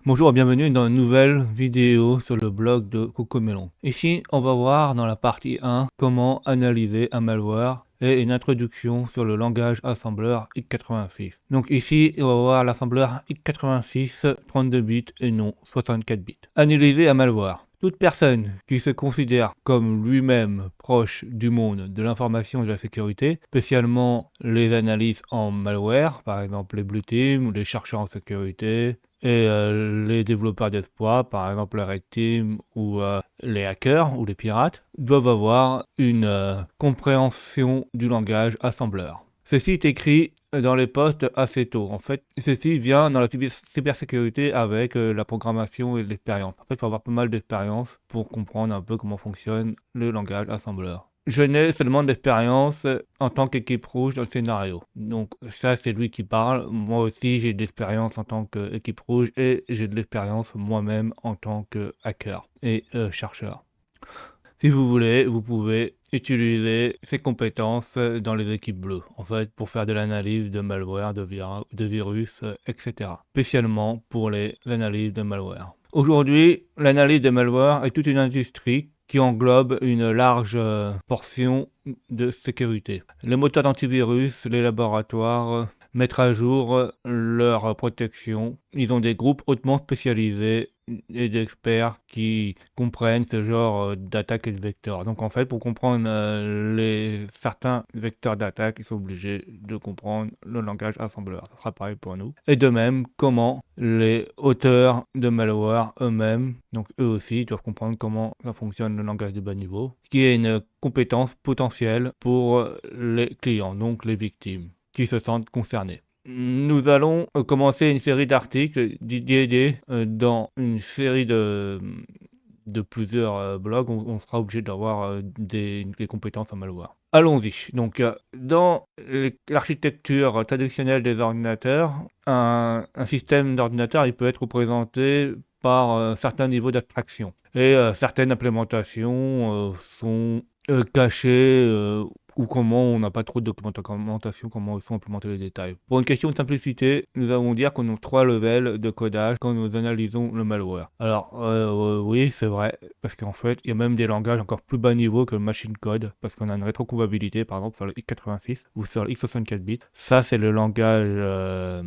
Bonjour et bienvenue dans une nouvelle vidéo sur le blog de Cocomelon. Ici, on va voir dans la partie 1 comment analyser un malware et une introduction sur le langage assembleur x86. Donc ici, on va voir l'assembleur x86 32 bits et non 64 bits. Analyser un malware. Toute personne qui se considère comme lui-même proche du monde de l'information et de la sécurité, spécialement les analystes en malware, par exemple les Blue Team ou les chercheurs en sécurité, et les développeurs d'exploits, par exemple le Red Team ou les hackers ou les pirates, doivent avoir une compréhension du langage assembleur. Ceci est écrit dans les postes assez tôt. En fait, ceci vient dans la cybersécurité avec la programmation et l'expérience. En fait, il faut avoir pas mal d'expérience pour comprendre un peu comment fonctionne le langage assembleur. Je n'ai seulement de l'expérience en tant qu'équipe rouge dans le scénario. Donc ça, c'est lui qui parle. Moi aussi, j'ai de l'expérience en tant qu'équipe rouge et j'ai de l'expérience moi-même en tant que hacker et chercheur. Si vous voulez, vous pouvez utiliser ces compétences dans les équipes bleues, en fait, pour faire de l'analyse de malware, de virus, etc. Spécialement pour les analyses de malware. Aujourd'hui, l'analyse de malware est toute une industrie qui englobe une large portion de sécurité. Les moteurs d'antivirus, les laboratoires mettent à jour leur protection. Ils ont des groupes hautement spécialisés et d'experts qui comprennent ce genre d'attaque et de vecteurs. Donc en fait, pour comprendre certains vecteurs d'attaque, ils sont obligés de comprendre le langage assembleur. Ça sera pareil pour nous. Et de même, comment les auteurs de malware eux-mêmes, donc eux aussi, doivent comprendre comment ça fonctionne le langage de bas niveau, qui est une compétence potentielle pour les clients, donc les victimes, qui se sentent concernés. Nous allons commencer une série d'articles dédiés dans une série de plusieurs blogs. On sera obligé d'avoir des compétences en malware. Allons-y. Donc, dans l'architecture traditionnelle des ordinateurs, un système d'ordinateur, il peut être représenté par certains niveaux d'abstraction. Et certaines implémentations sont cachées ou comment on n'a pas trop de documentation, comment il faut implémenter les détails. Pour une question de simplicité, nous allons dire qu'on a 3 levels de codage quand nous analysons le malware. Alors, oui, c'est vrai, parce qu'en fait, il y a même des langages encore plus bas niveau que le machine code, parce qu'on a une rétrocompatibilité, par exemple, sur le x86 ou sur le x64 bits. Ça, c'est le langage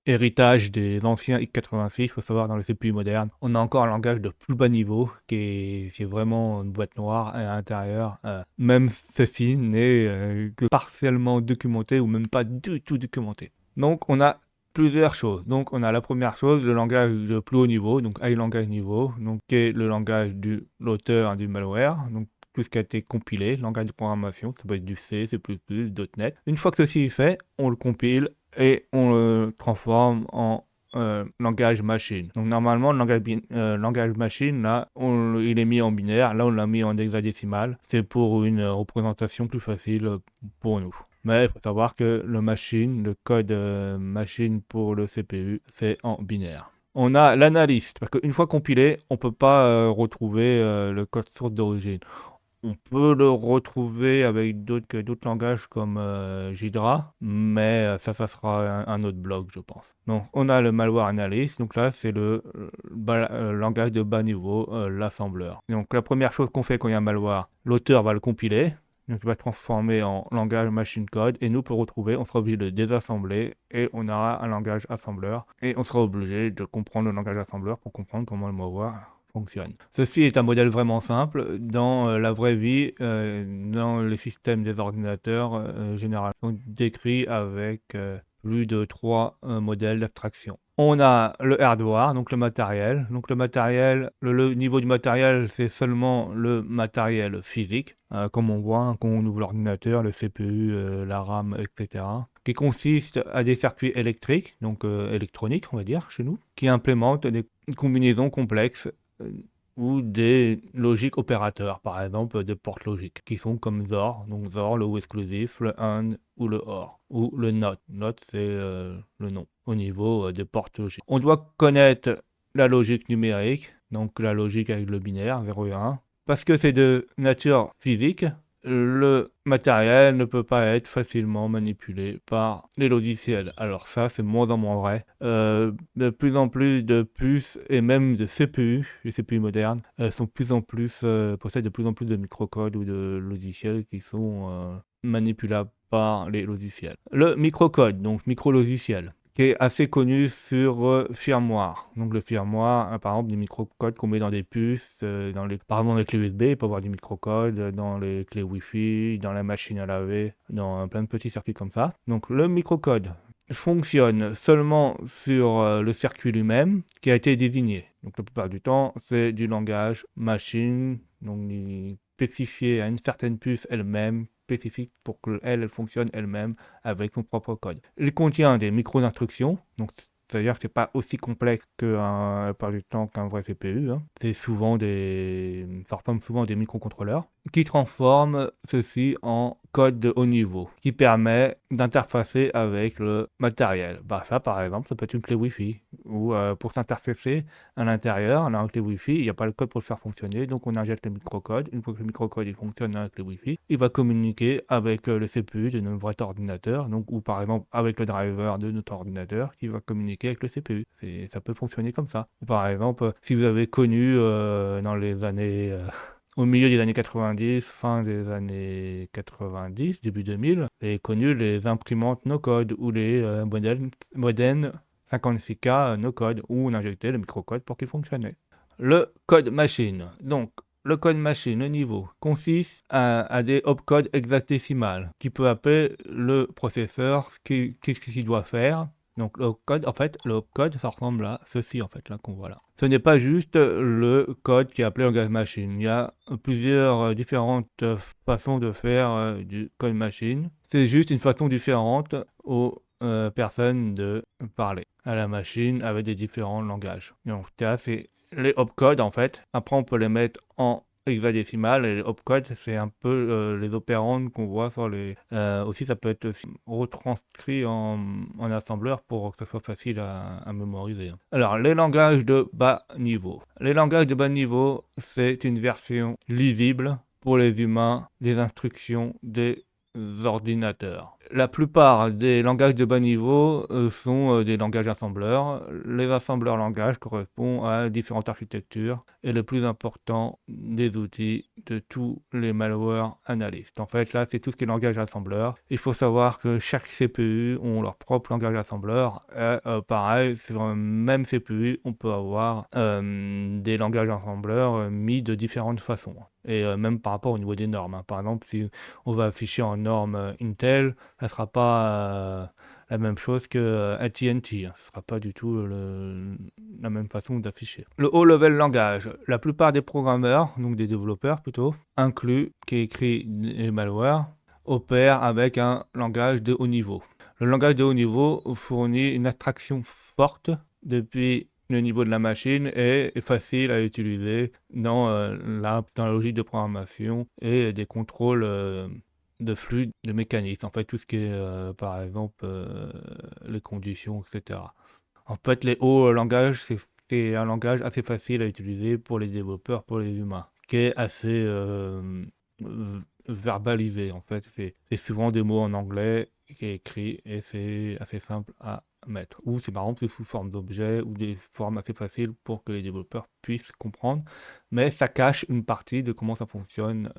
héritage des anciens x86, il faut savoir, dans les CPU modernes, on a encore un langage de plus bas niveau qui est vraiment une boîte noire à l'intérieur. Même ceci n'est que partiellement documenté ou même pas du tout documenté. Donc on a plusieurs choses. Donc on a la première chose, le langage de plus haut niveau, donc high language niveau, donc qui est le langage de l'auteur du malware. Donc tout ce qui a été compilé, langage de programmation, ça peut être du C, C++, .NET. Une fois que ceci est fait, on le compile et on le transforme en langage machine. Donc normalement, le langage machine, là, il est mis en binaire, là on l'a mis en hexadécimal. C'est pour une représentation plus facile pour nous. Mais il faut savoir que le code machine pour le CPU, c'est en binaire. On a l'analyste, parce qu'une fois compilé, on ne peut pas retrouver le code source d'origine. On peut le retrouver avec d'autres langages comme Jidra, mais ça sera un autre blog, je pense. Donc, on a le malware analyst. Donc là, c'est le langage de bas niveau, l'assembleur. Donc, la première chose qu'on fait quand il y a un malware, l'auteur va le compiler. Donc, il va transformer en langage machine code. Et nous, pour le retrouver, on sera obligé de désassembler et on aura un langage assembleur. Et on sera obligé de comprendre le langage assembleur pour comprendre comment le malware fonctionne. Ceci est un modèle vraiment simple. Dans la vraie vie, dans les systèmes des ordinateurs, généralement sont décrits avec plus de 3 modèles d'abstraction. On a le hardware, donc le matériel. Donc le matériel, le niveau du matériel, c'est seulement le matériel physique, comme on voit quand on ouvre l'ordinateur, le CPU, la RAM, etc., qui consiste à des circuits électriques, donc électroniques, on va dire, chez nous, qui implémentent des combinaisons complexes ou des logiques opérateurs, par exemple des portes logiques, qui sont comme XOR, donc XOR, le ou exclusif, le AND ou le OR, ou le NOT. NOT, c'est le nom, au niveau des portes logiques. On doit connaître la logique numérique, donc la logique avec le binaire, 0 et 1, parce que c'est de nature physique, le matériel ne peut pas être facilement manipulé par les logiciels. Alors ça, c'est moins en moins vrai. De plus en plus de puces et même de CPU, les CPU modernes, sont de plus en plus, possèdent de plus en plus de microcodes ou de logiciels qui sont manipulables par les logiciels. Le microcode, donc micro-logiciel, qui est assez connu sur firmware. Donc le firmware, par exemple, des microcodes qu'on met dans des puces, par exemple dans les clés USB, il peut y avoir du microcode, dans les clés Wi-Fi, dans la machine à laver, dans plein de petits circuits comme ça. Donc le microcode fonctionne seulement sur le circuit lui-même qui a été désigné. Donc la plupart du temps, c'est du langage machine, donc spécifié à une certaine puce elle-même, spécifique pour qu'elle fonctionne elle-même avec son propre code. Il contient des micro-instructions, donc c'est-à-dire que c'est pas aussi complexe la plupart du temps qu'un vrai CPU. Hein. Ça ressemble souvent à des microcontrôleurs qui transforment ceci en code de haut niveau, qui permet d'interfacer avec le matériel. Bah ça, par exemple, ça peut être une clé Wi-Fi, ou pour s'interfacer à l'intérieur, dans la clé Wi-Fi, il n'y a pas le code pour le faire fonctionner, donc on injecte le microcode. Une fois que le microcode il fonctionne dans la clé Wi-Fi, il va communiquer avec le CPU de notre vrai ordinateur, donc, ou par exemple avec le driver de notre ordinateur qui va communiquer avec le CPU. Ça peut fonctionner comme ça. Ou par exemple, si vous avez connu dans les années... au milieu des années 90, fin des années 90, début 2000, vous avez connu les imprimantes no-code ou les modem 56K no-code où on injectait le microcode pour qu'il fonctionnait. Le code machine. Donc, le code machine, le niveau, consiste à des opcodes hexadécimales qui peut appeler le processeur qu'est-ce qu'il doit faire. Donc le opcode, en fait, le opcode, ça ressemble à ceci, en fait, là qu'on voit là. Ce n'est pas juste le code qui est appelé langage machine. Il y a plusieurs différentes façons de faire du code machine. C'est juste une façon différente aux personnes de parler à la machine avec des différents langages. Donc ça, c'est les opcodes, en fait. Après, on peut les mettre en hexadécimal et les opcodes, c'est un peu les opérandes qu'on voit sur les... aussi, ça peut être aussi retranscrit en assembleur pour que ça soit facile à mémoriser. Alors, les langages de bas niveau. Les langages de bas niveau, c'est une version lisible pour les humains des instructions des ordinateurs. La plupart des langages de bas niveau sont des langages assembleurs. Les assembleurs langages correspondent à différentes architectures et le plus important des outils de tous les malware analystes. En fait, là, c'est tout ce qui est langage assembleur. Il faut savoir que chaque CPU ont leur propre langage assembleur. Pareil, sur le même CPU, on peut avoir des langages assembleurs mis de différentes façons. Et même par rapport au niveau des normes. Hein. Par exemple, si on va afficher en norme Intel, ça ne sera pas la même chose que AT&T. Hein. Ce ne sera pas du tout la même façon d'afficher. Le haut-level langage. La plupart des programmeurs, donc des développeurs plutôt, inclus qui écrit les malwares, opèrent avec un langage de haut niveau. Le langage de haut niveau fournit une abstraction forte depuis le niveau de la machine est facile à utiliser dans la logique de programmation et des contrôles de flux de mécanismes. En fait, tout ce qui est, par exemple, les conditions, etc. En fait, les hauts langages, c'est un langage assez facile à utiliser pour les développeurs, pour les humains, qui est assez verbalisé. En fait, c'est souvent des mots en anglais qui est écrit et c'est assez simple à mettre. Ou c'est par exemple c'est sous forme d'objets ou des formes assez faciles pour que les développeurs puissent comprendre. Mais ça cache une partie de comment ça fonctionne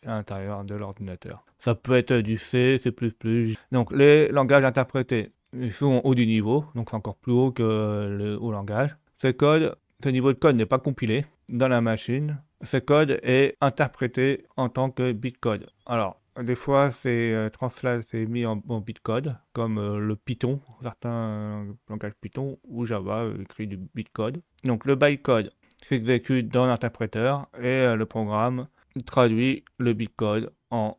à l'intérieur de l'ordinateur. Ça peut être du C, C++. Donc les langages interprétés ils sont en haut du niveau, donc c'est encore plus haut que le haut langage. Ce niveau de code n'est pas compilé dans la machine. Ce code est interprété en tant que bitcode. Alors, des fois, c'est mis en bitcode, comme le Python, certains langages Python ou Java écrit du bitcode. Donc, le bytecode s'exécute dans l'interpréteur et le programme traduit le bitcode en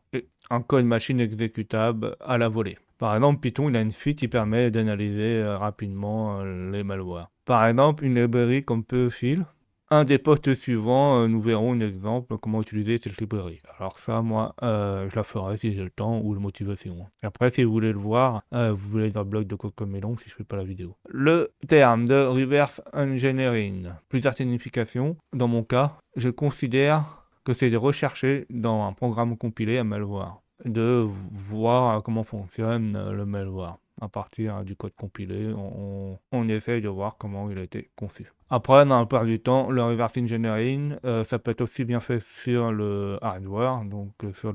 code machine exécutable à la volée. Par exemple, Python il a une suite qui permet d'analyser rapidement les malwares. Par exemple, une librairie comme Peofil. Un des posts suivants, nous verrons un exemple comment utiliser cette librairie. Alors ça, moi, je la ferai si j'ai le temps ou la motivation. Et après, si vous voulez le voir, vous voulez dans le blog de Cocomelon si je ne fais pas la vidéo. Le terme de reverse engineering. Plusieurs significations. Dans mon cas, je considère que c'est de rechercher dans un programme compilé un malware, de voir comment fonctionne le malware. À partir du code compilé, on essaye de voir comment il a été conçu. Après, dans la plupart du temps, le reverse engineering, ça peut être aussi bien fait sur le hardware, donc sur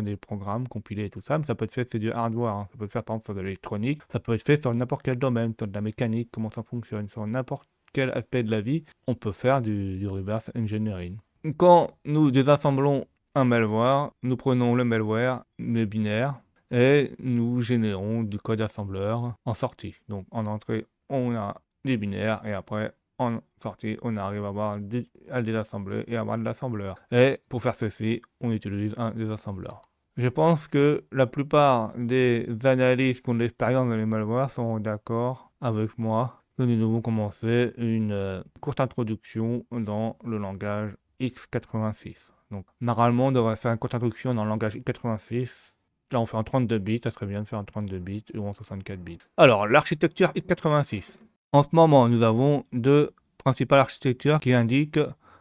des programmes compilés et tout ça, mais ça peut être fait sur du hardware, hein. Ça peut être fait par exemple sur de l'électronique, ça peut être fait sur n'importe quel domaine, sur de la mécanique, comment ça fonctionne, sur n'importe quel aspect de la vie, on peut faire du reverse engineering. Quand nous désassemblons un malware, nous prenons le malware, le binaire, et nous générons du code assembleur en sortie. Donc en entrée, on a des binaires, et après, en sortie, on arrive à le désassembler et avoir de l'assembleur. Et pour faire ceci, on utilise un désassembleur. Je pense que la plupart des analystes qui ont de l'expérience dans les malwares sont d'accord avec moi que nous devons commencer une courte introduction dans le langage x86. Donc, normalement, on devrait faire une courte introduction dans le langage x86. Là, on fait en 32 bits, ça serait bien de faire en 32 bits ou en 64 bits. Alors, l'architecture x86. En ce moment, nous avons deux principales architectures qui indiquent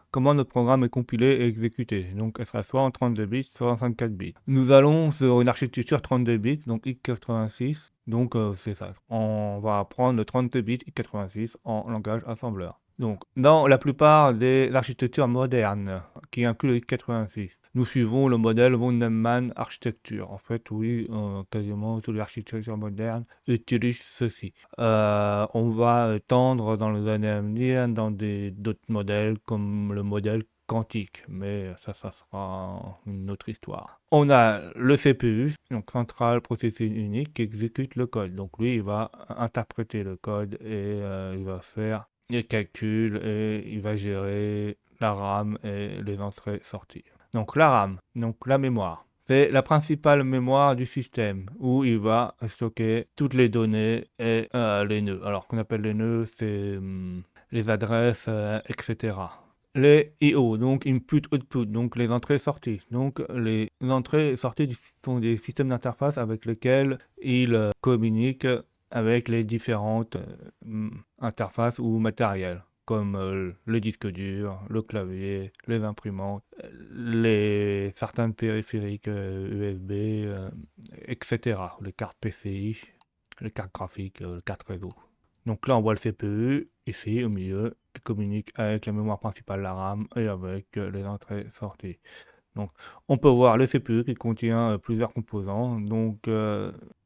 comment notre programme est compilé et exécuté. Donc, elle sera soit en 32 bits, soit en 64 bits. Nous allons sur une architecture 32 bits, donc x86. Donc, c'est ça. On va apprendre le 32 bits x86 en langage assembleur. Donc, dans la plupart des architectures modernes qui incluent le x86, nous suivons le modèle von Neumann architecture. En fait, oui, quasiment toutes les architectures modernes utilisent ceci. On va tendre dans les années à venir dans d'autres modèles comme le modèle quantique, mais ça sera une autre histoire. On a le CPU, donc Central Processing Unit, qui exécute le code. Donc lui, il va interpréter le code et il va faire les calculs et il va gérer la RAM et les entrées-sorties. Donc la RAM, donc la mémoire, c'est la principale mémoire du système où il va stocker toutes les données et les nœuds. Alors qu'on appelle les nœuds, c'est les adresses, etc. Les I/O, donc input-output, donc les entrées-sorties. Donc les entrées et sorties sont des systèmes d'interface avec lesquels il communique avec les différentes interfaces ou matériels, comme le disque dur, le clavier, les imprimantes, certains périphériques USB, etc. Les cartes PCI, les cartes graphiques, les cartes réseau. Donc là, on voit le CPU, ici, au milieu, qui communique avec la mémoire principale, la RAM, et avec les entrées-sorties. Donc, on peut voir le CPU qui contient plusieurs composants. Donc,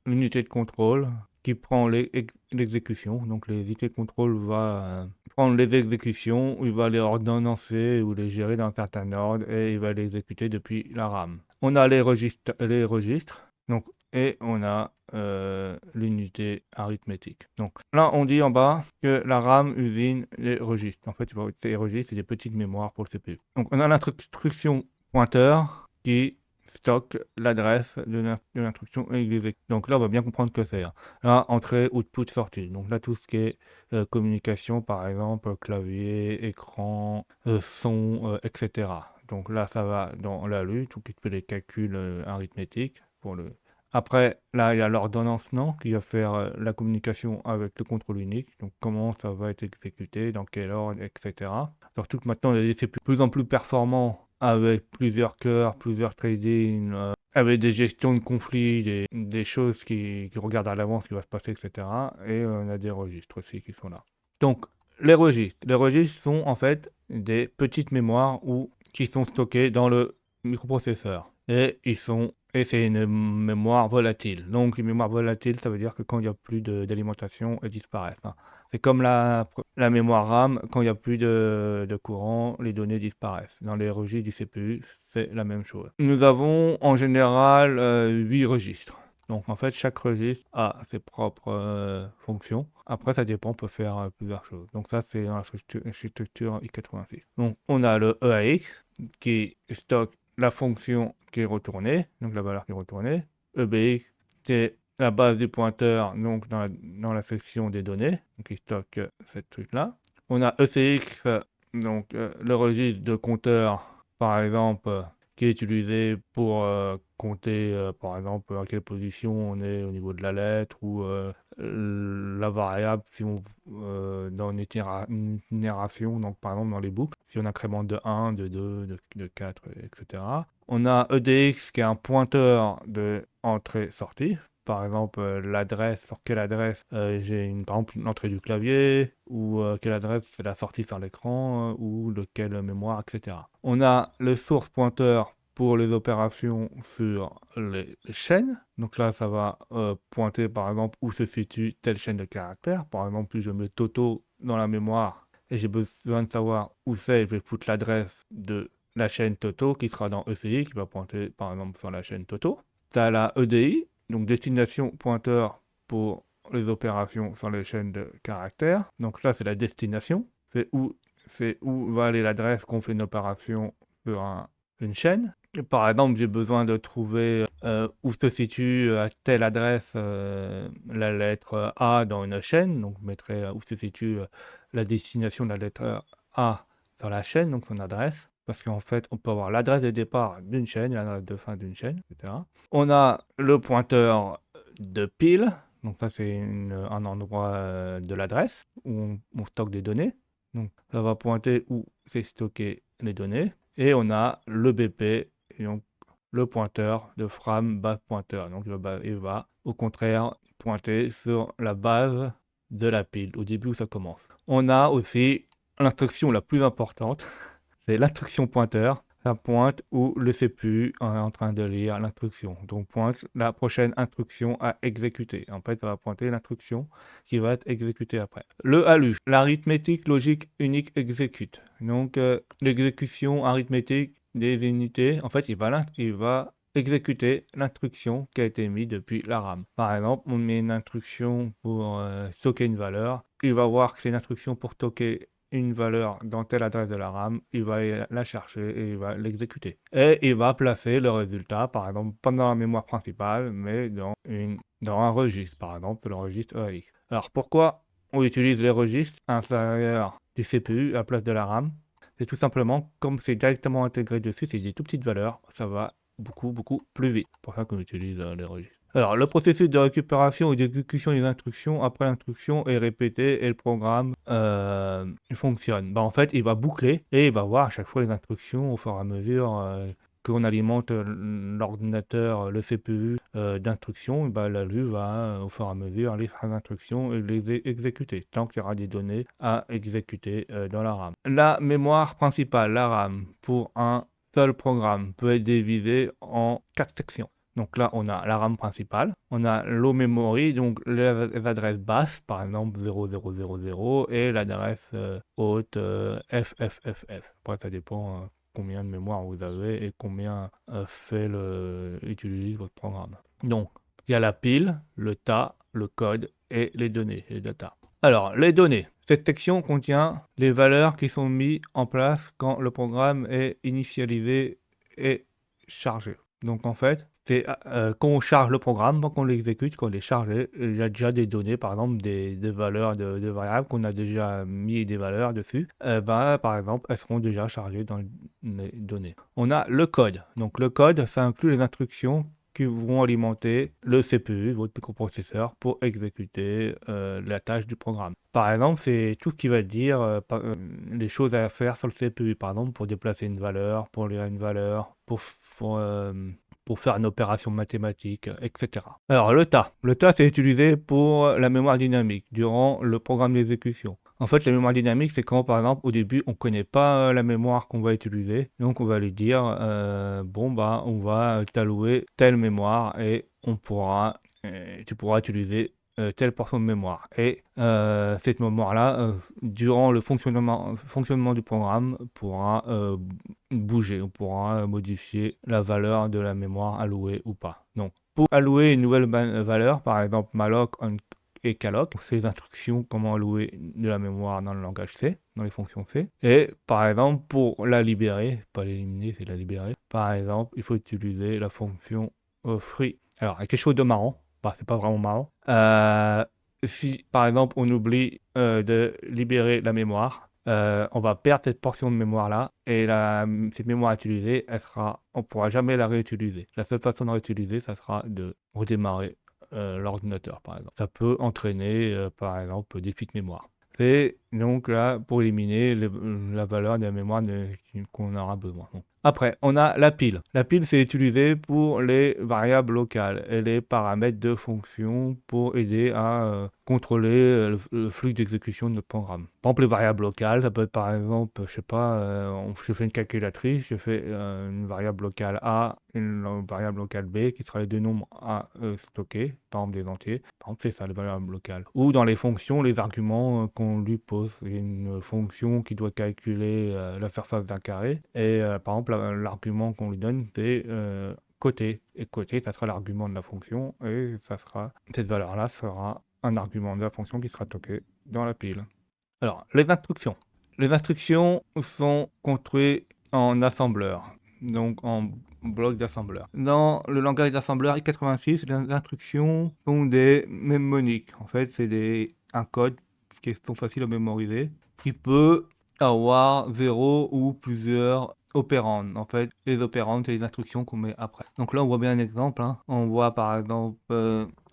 l'unité de contrôle qui prend l'exécution. Donc, les unités de contrôle va prendre les exécutions, il va les ordonnancer ou les gérer dans un certain ordre et il va les exécuter depuis la RAM. On a les registres. Donc, et on a l'unité arithmétique. Donc là, on dit en bas que la RAM usine les registres. En fait, ces registres, c'est des petites mémoires pour le CPU. Donc, on a l'instruction pointeur qui stocke l'adresse de l'instruction exécute. Donc là, on va bien comprendre ce que c'est. Là, entrée, output, sortie. Donc là, tout ce qui est communication, par exemple, clavier, écran, son, etc. Donc là, ça va dans la lutte, tout qui fait les calculs arithmétiques pour le. Après, là, il y a l'ordonnancement qui va faire la communication avec le contrôle unique. Donc, comment ça va être exécuté, dans quel ordre, etc. Surtout que maintenant, il y a des CPU de plus en plus performants avec plusieurs cœurs, plusieurs trading, avec des gestions de conflits, des choses qui regardent à l'avance ce qui va se passer, etc. Et on a des registres aussi qui sont là. Donc, les registres sont en fait des petites mémoires qui sont stockées dans le microprocesseur. Et c'est une mémoire volatile. Donc, une mémoire volatile, ça veut dire que quand il n'y a plus d'alimentation, elle disparaît. Hein. C'est comme la mémoire RAM, quand il n'y a plus de courant, les données disparaissent. Dans les registres du CPU, c'est la même chose. Nous avons en général 8 registres. Donc en fait, chaque registre a ses propres fonctions. Après, ça dépend, on peut faire plusieurs choses. Donc ça, c'est dans la structure x86. Donc on a le EAX qui stocke la fonction qui est retournée, donc la valeur qui est retournée. EBX, c'est la base du pointeur, donc dans la section des données, donc il stocke cette truc-là. On a ECX, donc le registre de compteur, par exemple, qui est utilisé pour compter, par exemple, à quelle position on est au niveau de la lettre ou la variable si on, dans une itération, donc par exemple dans les boucles, si on incrémente de 1, de 2, de 4, etc. On a EDX qui est un pointeur de entrée-sortie. Par exemple, l'adresse, sur quelle adresse j'ai par exemple l'entrée du clavier, ou quelle adresse c'est la sortie sur l'écran, ou lequel mémoire, etc. On a le source pointeur pour les opérations sur les chaînes. Donc là, ça va pointer par exemple où se situe telle chaîne de caractères. Par exemple, si je mets Toto dans la mémoire et j'ai besoin de savoir où c'est, je vais foutre l'adresse de la chaîne Toto qui sera dans ECI, qui va pointer par exemple sur la chaîne Toto. Tu as la EDI, donc destination pointeur pour les opérations sur les chaînes de caractères. Donc là, c'est la destination. C'est où va aller l'adresse qu'on fait une opération sur une chaîne. Et par exemple, j'ai besoin de trouver où se situe à telle adresse la lettre A dans une chaîne. Donc, je mettrai où se situe la destination de la lettre A sur la chaîne, donc son adresse. Parce qu'en fait, on peut avoir l'adresse de départ d'une chaîne et l'adresse de fin d'une chaîne, etc. On a le pointeur de pile. Donc ça, c'est un endroit de l'adresse où on stocke des données. Donc ça va pointer où c'est stocké les données. Et on a le BP, et donc le pointeur de frame base pointeur. Donc il va au contraire pointer sur la base de la pile, au début où ça commence. On a aussi l'instruction la plus importante, c'est l'instruction pointeur. Ça pointe où le CPU est en train de lire l'instruction. Donc pointe la prochaine instruction à exécuter. En fait, ça va pointer l'instruction qui va être exécutée après. Le ALU, l'arithmétique logique unique exécute. Donc l'exécution arithmétique des unités, en fait, il va exécuter l'instruction qui a été mise depuis la RAM. Par exemple, on met une instruction pour stocker une valeur. Il va voir que c'est une instruction pour stocker une valeur dans telle adresse de la RAM, il va la chercher et il va l'exécuter. Et il va placer le résultat, par exemple, pas dans la mémoire principale, mais dans un registre, par exemple, le registre EAX. Alors pourquoi on utilise les registres inférieurs du CPU à la place de la RAM? C'est tout simplement, comme c'est directement intégré dessus, c'est des tout petites valeurs, ça va beaucoup plus vite. C'est pour ça qu'on utilise les registres. Alors, le processus de récupération et d'exécution des instructions après l'instruction est répété et le programme fonctionne. En fait, il va boucler et il va voir à chaque fois les instructions au fur et à mesure qu'on alimente l'ordinateur, le CPU d'instructions. L'ALU va au fur et à mesure lire les instructions et les exécuter tant qu'il y aura des données à exécuter dans la RAM. La mémoire principale, la RAM, pour un seul programme peut être divisée en 4 sections. Donc là, on a la RAM principale, on a low memory, donc les adresses basses, par exemple 0000, et l'adresse haute FFFF. Après, ça dépend combien de mémoire vous avez et combien utilise votre programme. Donc, il y a la pile, le tas, le code et les données, les data. Alors, les données. Cette section contient les valeurs qui sont mises en place quand le programme est initialisé et chargé. Donc en fait, c'est quand on charge le programme, quand on l'exécute, quand on est chargé, il y a déjà des données, par exemple des valeurs de variables qu'on a déjà mis des valeurs dessus. Par exemple, elles seront déjà chargées dans les données. On a le code. Donc le code, ça inclut les instructions qui vont alimenter le CPU, votre microprocesseur, pour exécuter la tâche du programme. Par exemple, c'est tout ce qui va dire les choses à faire sur le CPU, par exemple, pour déplacer une valeur, pour lire une valeur, pour faire une opération mathématique, etc. Alors, le tas. Le tas, c'est utilisé pour la mémoire dynamique durant le programme d'exécution. En fait, la mémoire dynamique, c'est quand, par exemple, au début, on ne connaît pas la mémoire qu'on va utiliser. Donc, on va lui dire, on va t'allouer telle mémoire et tu pourras utiliser telle portion de mémoire. Et cette mémoire-là, durant le fonctionnement du programme, pourra bouger, on pourra modifier la valeur de la mémoire allouée ou pas. Donc, pour allouer une nouvelle valeur, par exemple malloc et calloc, c'est les instructions comment allouer de la mémoire dans le langage C, dans les fonctions C. Et par exemple, pour la libérer, pas l'éliminer, c'est la libérer, par exemple, il faut utiliser la fonction free. Alors, il y a quelque chose de marrant, c'est pas vraiment marrant. Si par exemple on oublie de libérer la mémoire, on va perdre cette portion de mémoire là et cette mémoire utilisée, on ne pourra jamais la réutiliser. La seule façon de réutiliser, ça sera de redémarrer l'ordinateur, par exemple. Ça peut entraîner, par exemple, des fuites mémoire. C'est donc là pour éliminer la valeur de la mémoire qu'on aura besoin. Donc, après, on a la pile. La pile, c'est utilisé pour les variables locales et les paramètres de fonction pour aider à contrôler le flux d'exécution de notre programme. Par exemple, les variables locales, ça peut être par exemple, je sais pas, je fais une calculatrice, je fais une variable locale A, une variable locale B, qui sera les deux nombres à stocker, par exemple des entiers. Par exemple, c'est ça, les variables locales. Ou dans les fonctions, les arguments qu'on lui pose. Il y a une fonction qui doit calculer la surface d'un carré. Et par exemple, l'argument qu'on lui donne, c'est côté. Et côté, ça sera l'argument de la fonction. Et cette valeur-là sera un argument de la fonction qui sera stocké dans la pile. Alors, les instructions. Les instructions sont construites en assembleur, donc en bloc d'assembleur. Dans le langage d'assembleur x86, les instructions sont des mnémoniques. En fait, c'est un code qui sont faciles à mémoriser, qui peut avoir 0 ou plusieurs opérandes. En fait, les opérandes, c'est les instructions qu'on met après. Donc là, on voit bien un exemple. On voit par exemple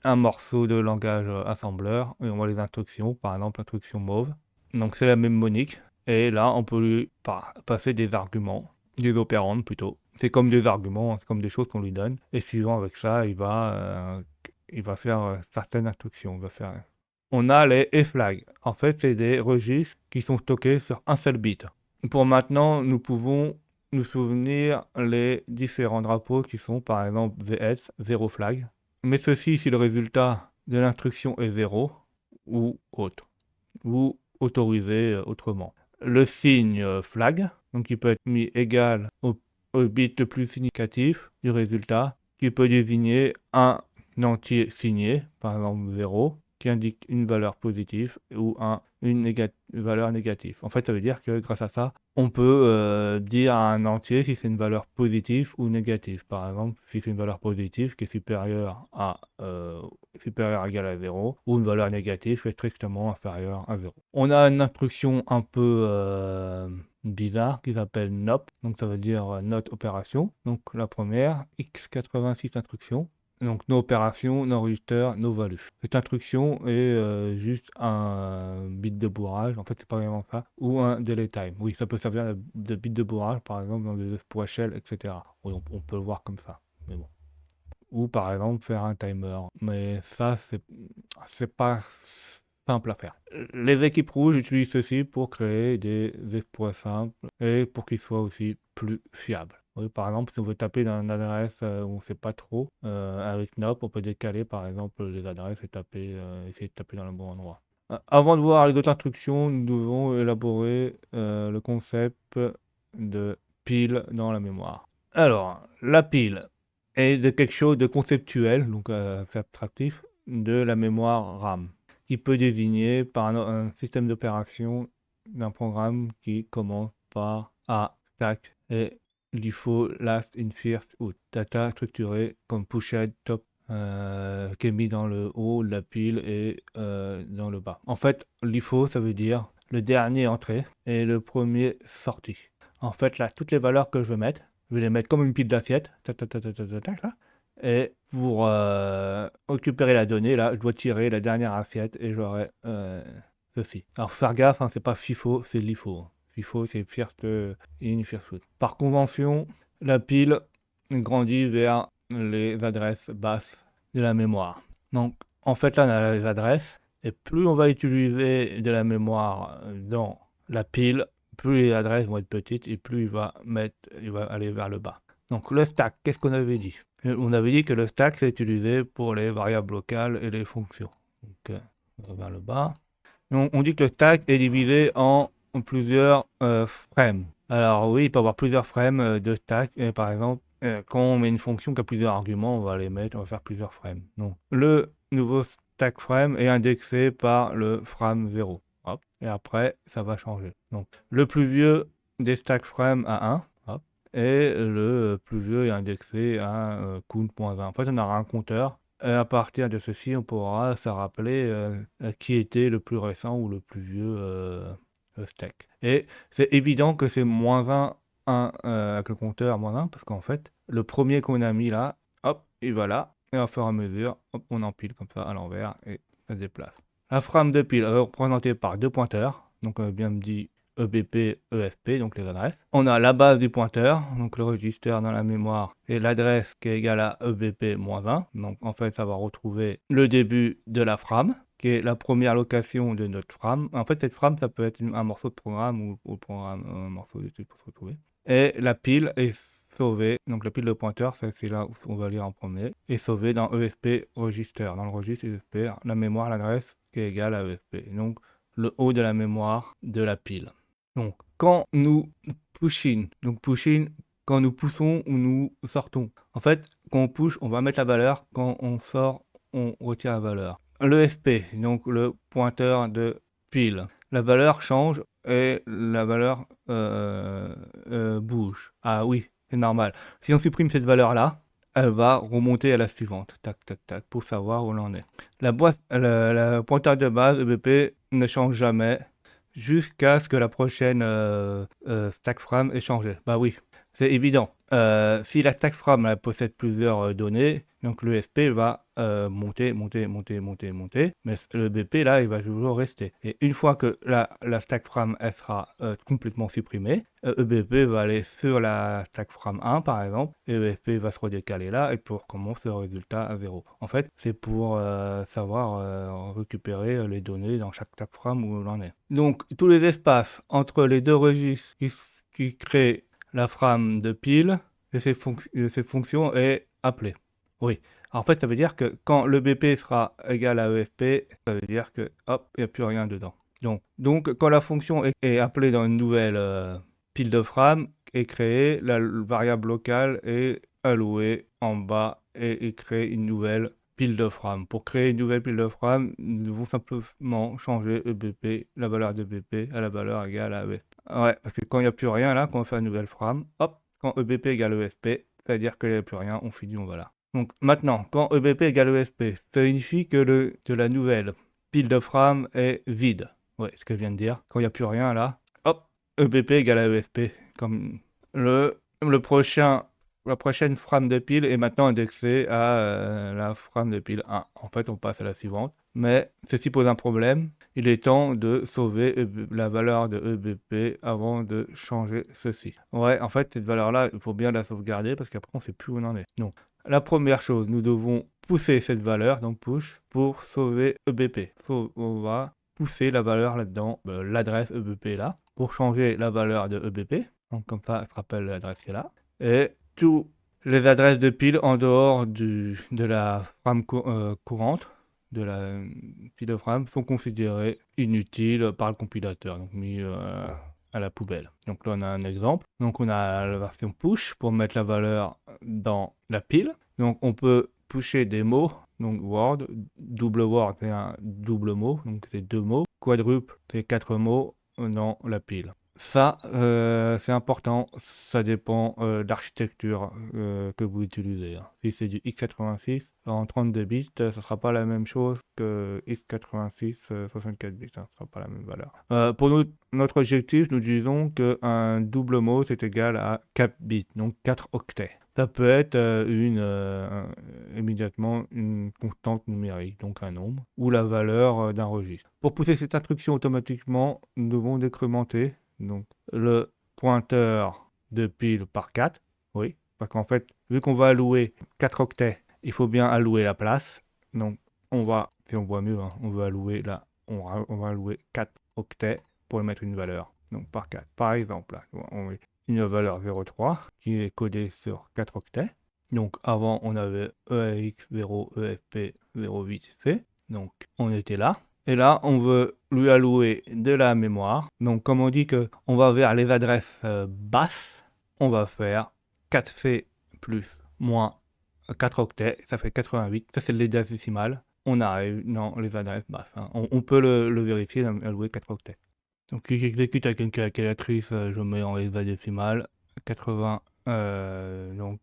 un morceau de langage assembleur, et on voit les instructions, par exemple l'instruction mauve. Donc c'est la même mnémonique. Et là, on peut lui passer des arguments, des opérandes plutôt. C'est comme des arguments, c'est comme des choses qu'on lui donne. Et suivant avec ça, il va faire certaines instructions. On a les E-flags. En fait, c'est des registres qui sont stockés sur un seul bit. Pour maintenant, nous pouvons nous souvenir les différents drapeaux qui sont par exemple VS, 0 flag. Mais ceci si le résultat de l'instruction est 0 ou autre, ou autorisé autrement. Le signe flag, donc il peut être mis égal au bit le plus significatif du résultat, qui peut désigner un entier signé, par exemple 0, qui indique une valeur positive ou une valeur négative. En fait, ça veut dire que grâce à ça, on peut dire à un entier si c'est une valeur positive ou négative. Par exemple, si c'est une valeur positive qui est supérieure ou égale à 0, ou une valeur négative qui est strictement inférieure à 0. On a une instruction un peu bizarre qui s'appelle NOP, donc ça veut dire Not Opération. Donc la première, x86 instruction. Donc nos opérations, nos register, nos values. Cette instruction est juste un bit de bourrage, en fait c'est pas vraiment ça, ou un delay time. Oui, ça peut servir de bit de bourrage, par exemple dans des PowerShell, etc. Oui, on peut le voir comme ça, mais bon. Ou par exemple faire un timer, mais ça c'est pas simple à faire. Les équipes rouges utilisent ceci pour créer des exploits simples et pour qu'ils soient aussi plus fiables. Oui, par exemple, si on veut taper dans une adresse où on ne sait pas trop, avec NOP, on peut décaler par exemple les adresses et essayer de taper dans le bon endroit. Avant de voir les autres instructions, nous devons élaborer le concept de pile dans la mémoire. Alors, la pile est de quelque chose de conceptuel, donc c'est abstractif, de la mémoire RAM, qui peut désigner par un système d'opération d'un programme qui commence par A, stack, et LIFO, last, in, first, out. Data structurée comme pushed, top, qui est mis dans le haut de la pile et dans le bas. En fait, LIFO, ça veut dire le dernier entré et le premier sorti. En fait, là, toutes les valeurs que je veux mettre, je vais les mettre comme une pile d'assiettes. Et pour récupérer la donnée, là, je dois tirer la dernière assiette et j'aurai ceci. Alors, faut faire gaffe, c'est pas FIFO, c'est LIFO. FIFO, c'est first in, first out. Par convention, la pile grandit vers les adresses basses de la mémoire. Donc, en fait, là, on a les adresses. Et plus on va utiliser de la mémoire dans la pile, plus les adresses vont être petites et plus il va aller vers le bas. Donc le stack, qu'est-ce qu'on avait dit? On avait dit que le stack c'est utilisé pour les variables locales et les fonctions. Donc on va vers le bas. On dit que le stack est divisé en plusieurs frames. Alors oui, il peut y avoir plusieurs frames de stack. Et par exemple, quand on met une fonction qui a plusieurs arguments, on va faire plusieurs frames. Donc le nouveau stack frame est indexé par le frame 0. Hop. Et après, ça va changer. Donc le plus vieux des stack frames à 1. Hop. Et le plus vieux est indexé à count.1. En fait, on aura un compteur. Et à partir de ceci, on pourra se rappeler qui était le plus récent ou le plus vieux stack. Et c'est évident que c'est -1 avec le compteur -1, parce qu'en fait, le premier qu'on a mis là, hop, il va là. et au fur et à mesure, hop, on empile comme ça à l'envers et ça se déplace. La frame de pile est représentée par deux pointeurs, donc bien dit EBP, EFP, donc les adresses. On a la base du pointeur, donc le registre dans la mémoire, et l'adresse qui est égale à EBP-1. Donc en fait, ça va retrouver le début de la frame, qui est la première location de notre frame. En fait, cette frame, ça peut être un morceau de programme ou programme, un morceau d'étude pour se retrouver. Et la pile est sauvée, donc la pile de pointeur, c'est là où on va lire en premier, est sauvée dans EFP register. Dans le registre EFP, la mémoire, l'adresse qui est égale à EFP. Donc le haut de la mémoire de la pile. Donc quand nous pushing, donc pushing, quand nous poussons ou nous sortons. En fait, quand on push, on va mettre la valeur, quand on sort, on retire la valeur. L'EFP, donc le pointeur de pile. La valeur change et la valeur bouge. Ah oui, c'est normal. Si on supprime cette valeur-là, elle va remonter à la suivante. Tac, tac, tac, pour savoir où l'on est. La pointeur de base EBP ne change jamais jusqu'à ce que la prochaine stack frame ait changé. Bah oui, c'est évident. Si la stack frame elle possède plusieurs données, donc l'EFP va monter, mais le BP là, il va toujours rester. Et une fois que la stack frame elle sera complètement supprimée, EBP va aller sur la stack frame 1 par exemple, et EFP va se redécaler là, et pour commencer le résultat à 0. En fait, c'est pour savoir récupérer les données dans chaque stack frame où l'on est. Donc, tous les espaces entre les deux registres qui créent la frame de pile et ses fonctions est appelée. Oui. En fait, ça veut dire que quand le BP sera égal à EFP, ça veut dire que hop, il n'y a plus rien dedans. Donc, quand la fonction est appelée dans une nouvelle pile de frame est créée, la variable locale est allouée en bas et crée une nouvelle pile de frame. Pour créer une nouvelle pile de frame, nous devons simplement changer EBP, la valeur de BP à la valeur égale à EFP. Ouais, parce que quand il n'y a plus rien là, quand on fait une nouvelle frame, hop, quand EBP égale EFP, c'est-à-dire qu'il n'y a plus rien, on finit, on va là. Donc maintenant, quand EBP égale EFP, ça signifie que la nouvelle pile de frame est vide. Ouais, ce que je viens de dire. Quand il n'y a plus rien là, hop, EBP égale à EFP. Comme la prochaine frame de pile est maintenant indexée à la frame de pile 1. En fait, on passe à la suivante. Mais ceci pose un problème. Il est temps de sauver la valeur de EBP avant de changer ceci. Ouais, en fait, cette valeur-là, il faut bien la sauvegarder parce qu'après, on ne sait plus où on en est. Donc, la première chose, nous devons pousser cette valeur, donc push, pour sauver EBP. On va pousser la valeur là-dedans, l'adresse EBP là, pour changer la valeur de EBP. Donc comme ça, elle se rappelle l'adresse qui est là. Et toutes les adresses de pile en dehors de la frame courante, de la pile de frame, sont considérées inutiles par le compilateur, donc mis à la poubelle. Donc là, on a un exemple. Donc on a la version push pour mettre la valeur dans la pile. Donc on peut pusher des mots, donc word, double word c'est un double mot, donc c'est 2 mots. Quadruple c'est 4 mots dans la pile. Ça, c'est important, ça dépend de l'architecture que vous utilisez. Hein. Si c'est du x86 en 32 bits, ça ne sera pas la même chose que x86 64 bits, ça ne sera pas la même valeur. Pour notre objectif, nous disons qu'un double mot c'est égal à 4 bits, donc 4 octets. Ça peut être immédiatement une constante numérique, donc un nombre, ou la valeur d'un registre. Pour pousser cette instruction automatiquement, nous devons décrémenter donc le pointeur de pile par 4, oui, parce qu'en fait, vu qu'on va allouer 4 octets, il faut bien allouer la place. Donc on va, si on voit mieux, hein, on va allouer là, on va allouer 4 octets pour mettre une valeur, donc par 4. Par exemple, là, on met une valeur 0,3 qui est codée sur 4 octets. Donc avant, on avait EAX0, EFP 08C, donc on était là. Et là, on veut lui allouer de la mémoire. Donc, comme on dit qu'on va vers les adresses basses, on va faire 4C plus moins 4 octets, ça fait 88. Ça, c'est les décimales. On arrive dans les adresses basses. Hein. On peut le vérifier, allouer 4 octets. Donc, si j'exécute avec une calculatrice, je mets en hexadécimale 80, donc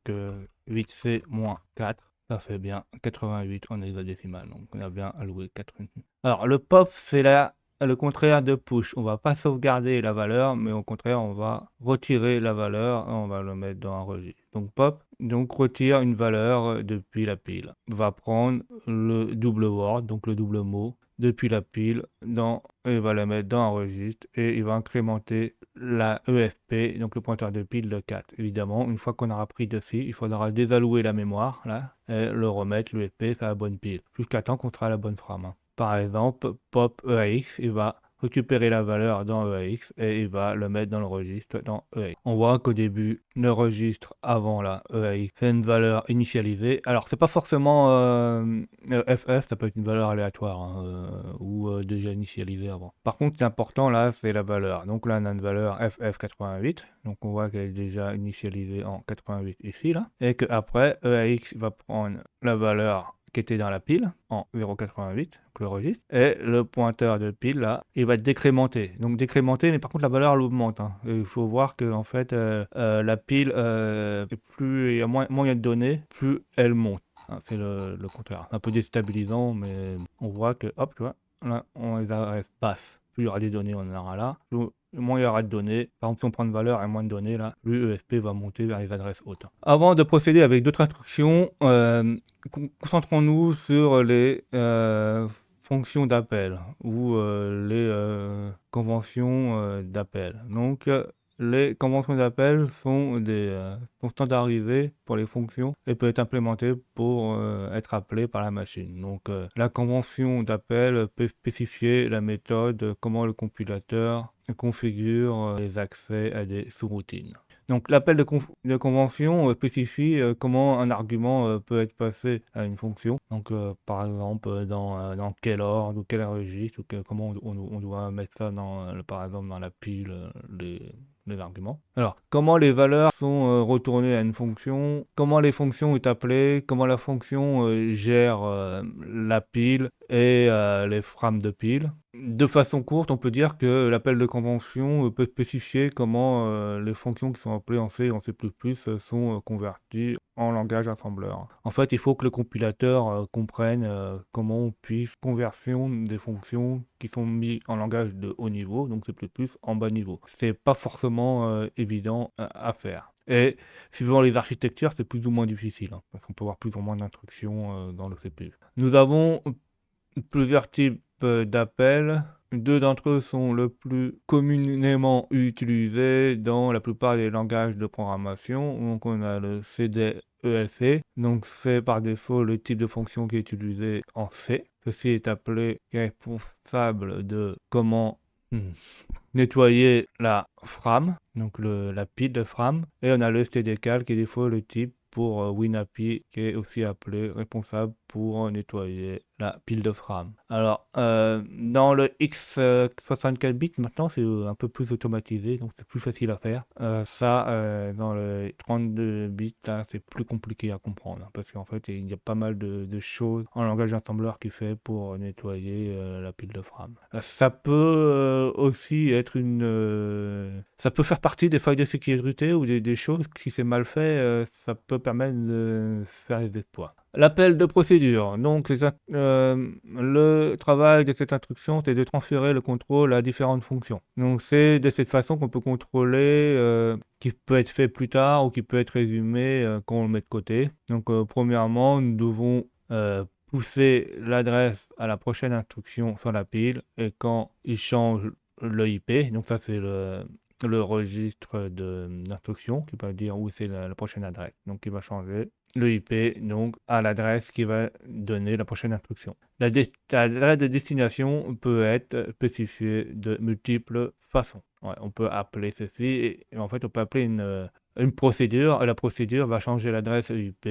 8C moins 4. Ça fait bien 88 en hexadécimal, donc on a bien alloué 88. Alors le pop, c'est le contraire de push. On va pas sauvegarder la valeur, mais au contraire, on va retirer la valeur et on va le mettre dans un registre. Donc pop, donc retire une valeur depuis la pile. Va prendre le double word, donc le double mot, depuis la pile, il va la mettre dans un registre et il va incrémenter la EFP, donc le pointeur de pile de 4. Évidemment, une fois qu'on aura pris dessus, il faudra désallouer la mémoire, là, et le remettre, l'EFP, sur la bonne pile, jusqu'à temps qu'on sera à la bonne frame. Par exemple, pop EAX, il va récupérer la valeur dans EAX et il va le mettre dans le registre dans EAX. On voit qu'au début, le registre avant la EAX fait une valeur initialisée. Alors, c'est pas forcément FF, ça peut être une valeur aléatoire ou déjà initialisée avant. Par contre, c'est important là, c'est la valeur. Donc là, on a une valeur FF88. Donc on voit qu'elle est déjà initialisée en 88 ici là. Et qu'après, EAX va prendre la valeur qui était dans la pile en 0,88, donc le registre, et le pointeur de pile là, il va décrémenter. Donc décrémenter, mais par contre la valeur elle augmente. Il faut voir que en fait la pile, plus il y a moins il y a de données, plus elle monte. C'est le contraire. Un peu déstabilisant, mais on voit que hop, tu vois, là on les adresses basses. Plus il y aura des données, on en aura là. Moins il y aura de données. Par exemple, si on prend une valeur et moins de données, là, l'EFP va monter vers les adresses hautes. Avant de procéder avec d'autres instructions, concentrons-nous sur les fonctions d'appel ou les conventions d'appel. Donc, les conventions d'appel sont sont standardisées pour les fonctions et peuvent être implémentées pour être appelées par la machine. Donc, la convention d'appel peut spécifier la méthode, comment le compilateur configure les accès à des sous-routines. Donc l'appel de convention spécifie comment un argument peut être passé à une fonction. Donc par exemple dans quel ordre ou quel registre ou comment on doit mettre ça par exemple dans la pile les arguments. Alors, comment les valeurs sont retournées à une fonction, comment les fonctions sont appelées, comment la fonction gère la pile et les frames de pile. De façon courte, on peut dire que l'appel de convention peut spécifier comment les fonctions qui sont appelées en C et en C++ sont converties en langage assembleur. En fait, il faut que le compilateur comprenne comment on puisse conversion des fonctions qui sont mises en langage de haut niveau, donc C++, en bas niveau. C'est pas forcément évident à faire. Et suivant les architectures, c'est plus ou moins difficile, parce qu'on peut avoir plus ou moins d'instructions dans le CPU. Nous avons plusieurs types d'appels. Deux d'entre eux sont le plus communément utilisés dans la plupart des langages de programmation. Donc on a le CDELC, donc c'est par défaut le type de fonction qui est utilisé en C. Ceci est appelé responsable de comment nettoyer la frame, donc la pile de frame. Et on a le stdcal qui est des fois le type pour WinAPI qui est aussi appelé responsable pour nettoyer la pile de frame. Alors, dans le x64 bits, maintenant, c'est un peu plus automatisé, donc c'est plus facile à faire. Dans le 32 bits, là, c'est plus compliqué à comprendre, parce qu'en fait, il y a pas mal de choses en langage assembleur qui fait pour nettoyer la pile de frame. Ça peut aussi être ça peut faire partie des failles de sécurité ou des choses qui, si c'est mal fait, ça peut permettre de faire des exploits. L'appel de procédure. Donc, le travail de cette instruction, c'est de transférer le contrôle à différentes fonctions. Donc, c'est de cette façon qu'on peut contrôler, qui peut être fait plus tard ou qui peut être résumé quand on le met de côté. Donc, premièrement, nous devons pousser l'adresse à la prochaine instruction sur la pile et quand il change le IP, donc ça c'est le registre d'instruction qui va dire où c'est la prochaine adresse. Donc il va changer le IP donc à l'adresse qui va donner la prochaine instruction. L'adresse de destination peut être spécifiée de multiples façons. Ouais, on peut appeler ceci et en fait on peut appeler une procédure, et la procédure va changer l'adresse IP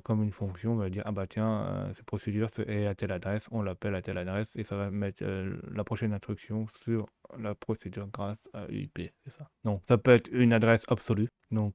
comme une fonction, va dire ah bah tiens, cette procédure est à telle adresse, on l'appelle à telle adresse et ça va mettre la prochaine instruction sur la procédure grâce à IP, c'est ça. Donc ça peut être une adresse absolue, donc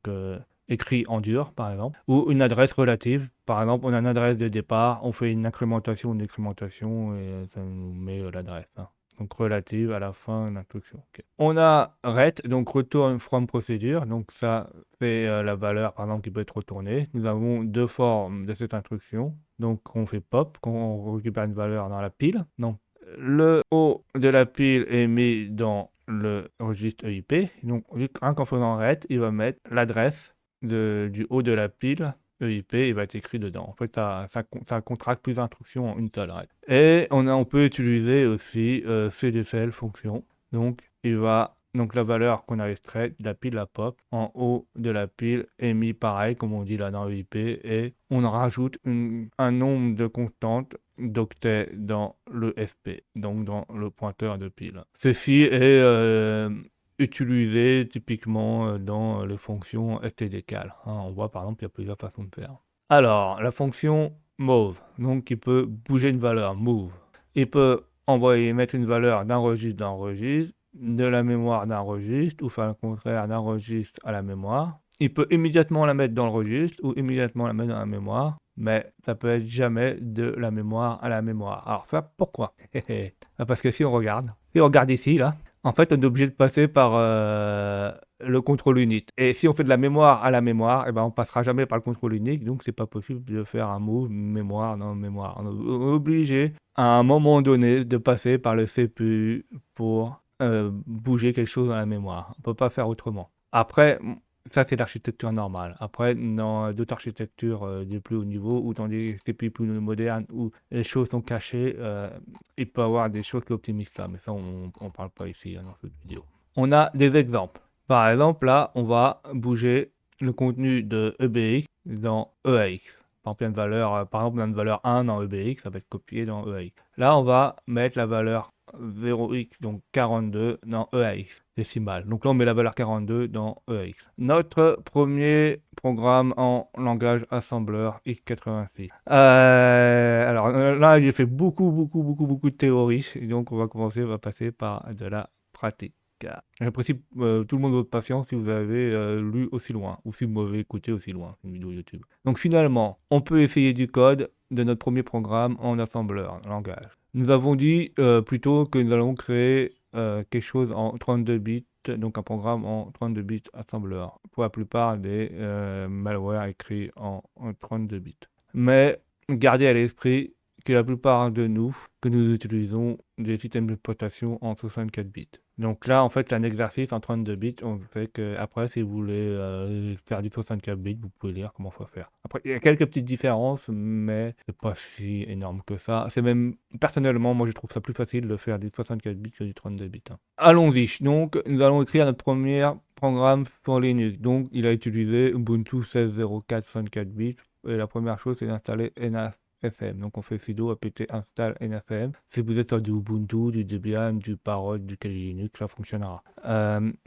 écrit en dur par exemple, ou une adresse relative. Par exemple, on a une adresse de départ, on fait une incrémentation ou une décrémentation et ça nous met l'adresse. Donc relative à la fin de l'instruction. Okay. On a ret, donc return from procédure, donc ça fait la valeur par exemple qui peut être retournée. Nous avons deux formes de cette instruction, donc on fait pop quand on récupère une valeur dans la pile. Donc le haut de la pile est mis dans le registre EIP, donc rien qu'en faisant ret, il va mettre l'adresse du haut de la pile EIP, il va être écrit dedans. En fait, ça contracte plus d'instructions en une seule règle. Et on peut utiliser aussi CDCL fonction. Donc, donc la valeur qu'on a extraite, la pile la pop, en haut de la pile est mis pareil, comme on dit là dans EIP, et on en rajoute un nombre de constantes d'octets dans le FP, donc dans le pointeur de pile. Ceci est utilisé typiquement dans les fonctions stdcal. On voit par exemple qu'il y a plusieurs façons de faire. Alors, la fonction move, donc qui peut bouger une valeur, move. Il peut mettre une valeur d'un registre de la mémoire d'un registre, ou faire le contraire d'un registre à la mémoire. Il peut immédiatement la mettre dans le registre, ou immédiatement la mettre dans la mémoire, mais ça peut être jamais de la mémoire à la mémoire. Alors ça, pourquoi? Parce que si on regarde ici, là, en fait, on est obligé de passer par le contrôle unique. Et si on fait de la mémoire à la mémoire, eh ben, on passera jamais par le contrôle unique, donc c'est pas possible de faire un move mémoire dans mémoire. On est obligé, à un moment donné, de passer par le CPU pour bouger quelque chose dans la mémoire. On peut pas faire autrement. Après, ça c'est l'architecture normale. Après, dans d'autres architectures du plus haut niveau, ou dans des CPU plus modernes, où les choses sont cachées, il peut y avoir des choses qui optimisent ça, mais ça on ne parle pas ici dans cette vidéo. On a des exemples. Par exemple, là, on va bouger le contenu de EBX dans EAX. Par exemple, il y a une valeur 1 dans EBX, ça va être copié dans EAX. Là, on va mettre la valeur 0x, donc 42 dans EAX, décimale. Donc là, on met la valeur 42 dans EAX. Notre premier programme en langage assembleur x86. Alors là, j'ai fait beaucoup de théorie, et donc on va passer par de la pratique. En principe, tout le monde a votre patience si vous avez lu aussi loin, ou si vous m'avez écouté aussi loin, une vidéo YouTube. Donc finalement, on peut essayer du code de notre premier programme en assembleur, langage. Nous avons dit plutôt que nous allons créer quelque chose en 32 bits, donc un programme en 32 bits assembleur, pour la plupart des malwares écrits en 32 bits. Mais gardez à l'esprit que la plupart de que nous utilisons des systèmes d'exploitation en 64 bits. Donc là, en fait, c'est un exercice en 32 bits. On fait que après, si vous voulez faire du 64 bits, vous pouvez lire comment il faut faire. Après, il y a quelques petites différences, mais c'est pas si énorme que ça. C'est même, personnellement, moi, je trouve ça plus facile de faire du 64 bits que du 32 bits. Allons-y. Donc, nous allons écrire notre premier programme pour Linux. Donc, il a utilisé Ubuntu 16.04 64 bits. Et la première chose, c'est d'installer NAFM. Donc on fait sudo apt install NAFM. Si vous êtes sur du Ubuntu, du Debian, du Parrot, du Kali Linux, ça fonctionnera.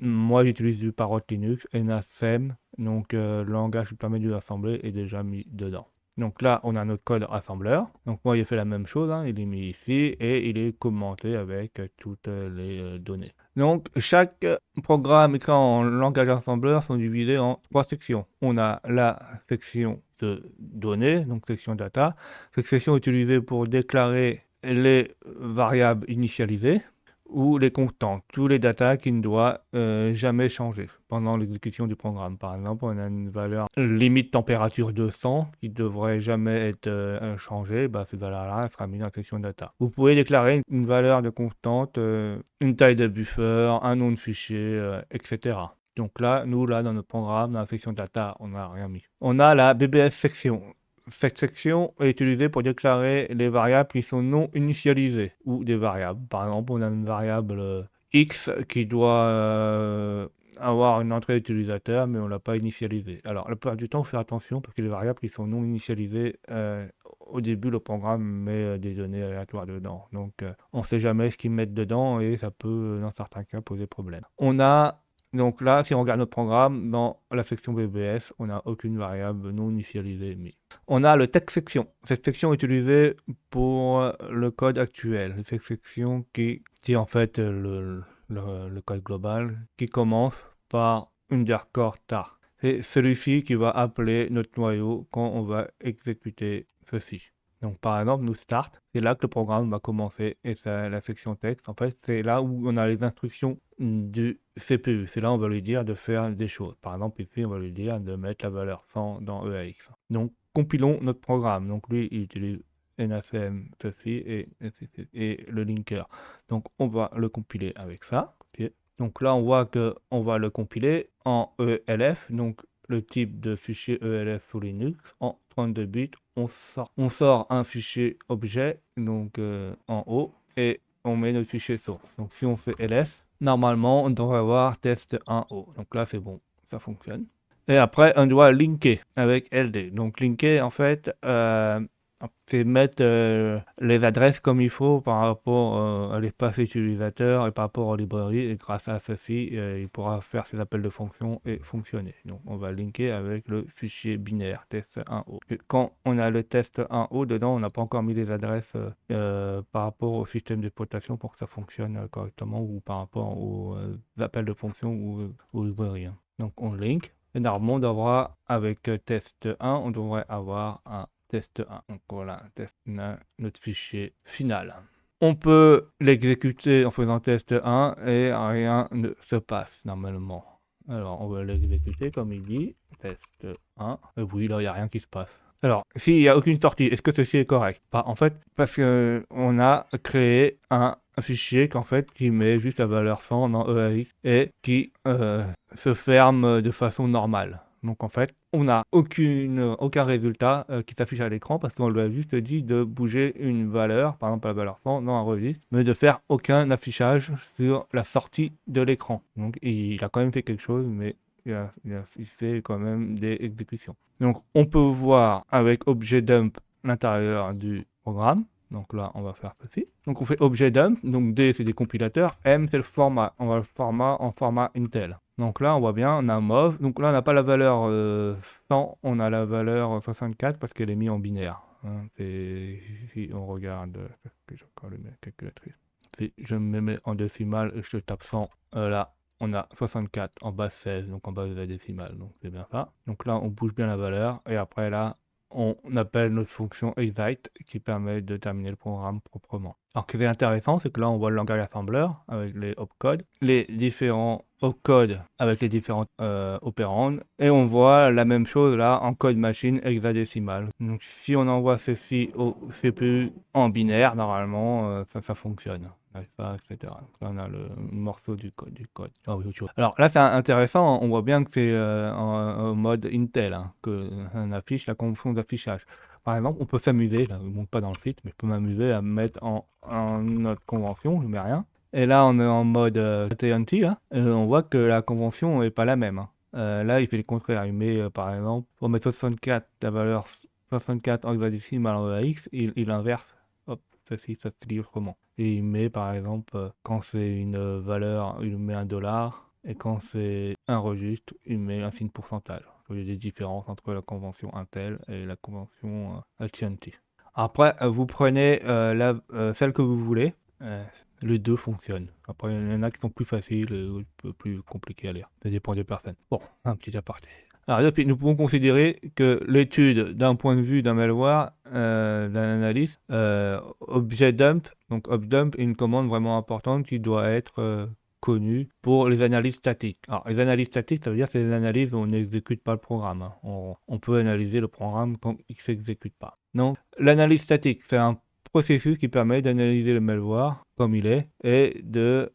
Moi j'utilise du Parrot Linux, NAFM, donc le langage qui permet de l'assembler est déjà mis dedans. Donc là, on a notre code assembleur. Donc moi, il fait la même chose, il est mis ici et il est commenté avec toutes les données. Donc chaque programme écrit en langage assembleur sont divisés en 3 sections. On a la section de données, donc section data. Cette section est utilisée pour déclarer les variables initialisées ou les constantes, tous les data qui ne doivent jamais changer pendant l'exécution du programme. Par exemple, on a une valeur limite température de 100 qui ne devrait jamais être changée. Cette valeur-là sera mise dans la section data. Vous pouvez déclarer une valeur de constante, une taille de buffer, un nom de fichier, etc. Donc là, dans notre programme, dans la section data, on n'a rien mis. On a la BBS section. Cette section est utilisée pour déclarer les variables qui sont non initialisées ou des variables. Par exemple, on a une variable X qui doit avoir une entrée utilisateur, mais on ne l'a pas initialisée. Alors, la plupart du temps, il faut faire attention parce que les variables qui sont non initialisées, au début, le programme met des données aléatoires dedans. Donc, on ne sait jamais ce qu'ils mettent dedans et ça peut, dans certains cas, poser problème. Donc là, si on regarde notre programme, dans la section BBS, on n'a aucune variable non initialisée mise. On a le text section. Cette section est utilisée pour le code actuel. Cette section qui est en fait le code global, qui commence par underscore tar. C'est celui-ci qui va appeler notre noyau quand on va exécuter ceci. Donc par exemple, nous start, c'est là que le programme va commencer et c'est la section texte. En fait, c'est là où on a les instructions du CPU. C'est là où on va lui dire de faire des choses. Par exemple, ici, on va lui dire de mettre la valeur 100 dans EAX. Donc, compilons notre programme. Donc, lui, il utilise NACM, ceci et le linker. Donc, on va le compiler avec ça. Donc là, on voit qu'on va le compiler en ELF. Donc, le type de fichier ELF sous Linux en 32 bits. On sort un fichier objet donc en haut et on met notre fichier source. Donc si on fait ls, normalement on devrait avoir test 1 haut. Donc là c'est bon, ça fonctionne. Et après on doit linker avec LD. Donc linker en fait c'est mettre les adresses comme il faut par rapport à l'espace utilisateur et par rapport aux librairies. Et grâce à ceci, il pourra faire ses appels de fonction et fonctionner. Donc on va linker avec le fichier binaire test1o. Quand on a le test1o dedans, on n'a pas encore mis les adresses par rapport au système d'exploitation pour que ça fonctionne correctement ou par rapport aux appels de fonction ou aux librairies. Donc on link. Et normalement, on devra, avec test 1, on devrait avoir un test 1. Donc voilà, notre fichier final. On peut l'exécuter en faisant test 1 et rien ne se passe normalement. Alors, on va l'exécuter comme il dit, test 1. Et oui, là, il n'y a rien qui se passe. Alors, s'il n'y a aucune sortie, est-ce que ceci est correct? Bah, en fait, parce qu'on a créé un fichier qui met juste la valeur 100 dans EAX et qui se ferme de façon normale. Donc en fait, on n'a aucun résultat qui s'affiche à l'écran parce qu'on lui a juste dit de bouger une valeur, par exemple la valeur 100 dans un registre, mais de faire aucun affichage sur la sortie de l'écran. Donc il a quand même fait quelque chose, mais il fait quand même des exécutions. Donc on peut voir avec objet dump l'intérieur du programme. Donc là, on va faire ceci. Donc on fait objet dump. Donc D, c'est des compilateurs. M, c'est le format. On va le format en format Intel. Donc là, on voit bien, on a mauve. Donc là, on n'a pas la valeur 100, on a la valeur 64 parce qu'elle est mise en binaire. Hein. Si on regarde, que j'ai encore la calculatrice. Si je me mets en décimale et je tape 100, là, on a 64 en base 16, donc en base de la décimale. Donc c'est bien ça. Donc là, on bouge bien la valeur. Et après là, on appelle notre fonction excite qui permet de terminer le programme proprement. Alors ce qui est intéressant, c'est que là on voit le langage assembleur avec les opcodes, les différents opcodes avec les différents opérandes, et on voit la même chose là en code machine hexadécimal. Donc si on envoie ceci au CPU en binaire, normalement ça fonctionne. Etc. Donc là, on a le morceau du code. Oh, oui, alors là, c'est intéressant, on voit bien que c'est en mode Intel, hein, qu'on affiche la convention d'affichage. Par exemple, on peut s'amuser, là, je ne monte pas dans le site, mais je peux m'amuser à mettre en notre convention, je ne mets rien. Et là, on est en mode TNT, là, et on voit que la convention n'est pas la même. Hein. Là, il fait le contraire. Il met, par exemple, pour mettre 64, la valeur 64 en hexadécimal en EAX, il inverse. Hop, ceci, ça se dit autrement. Et il met, par exemple, quand c'est une valeur, il met $, et quand c'est un registre, il met un signe pourcentage. Il y a des différences entre la convention Intel et la convention TNT. Après, vous prenez celle que vous voulez. Les deux fonctionnent. Après, il y en a qui sont plus faciles et plus compliqués à lire. Ça dépend des personnes. Bon, un petit aparté. Alors, depuis, nous pouvons considérer que l'étude d'un point de vue d'un malware, d'un analyste, objet dump, donc objdump est une commande vraiment importante qui doit être connue pour les analyses statiques. Alors, les analyses statiques, ça veut dire que c'est des analyses où on n'exécute pas le programme. Hein. On peut analyser le programme quand il ne s'exécute pas. Donc, l'analyse statique, c'est un processus qui permet d'analyser le malware comme il est et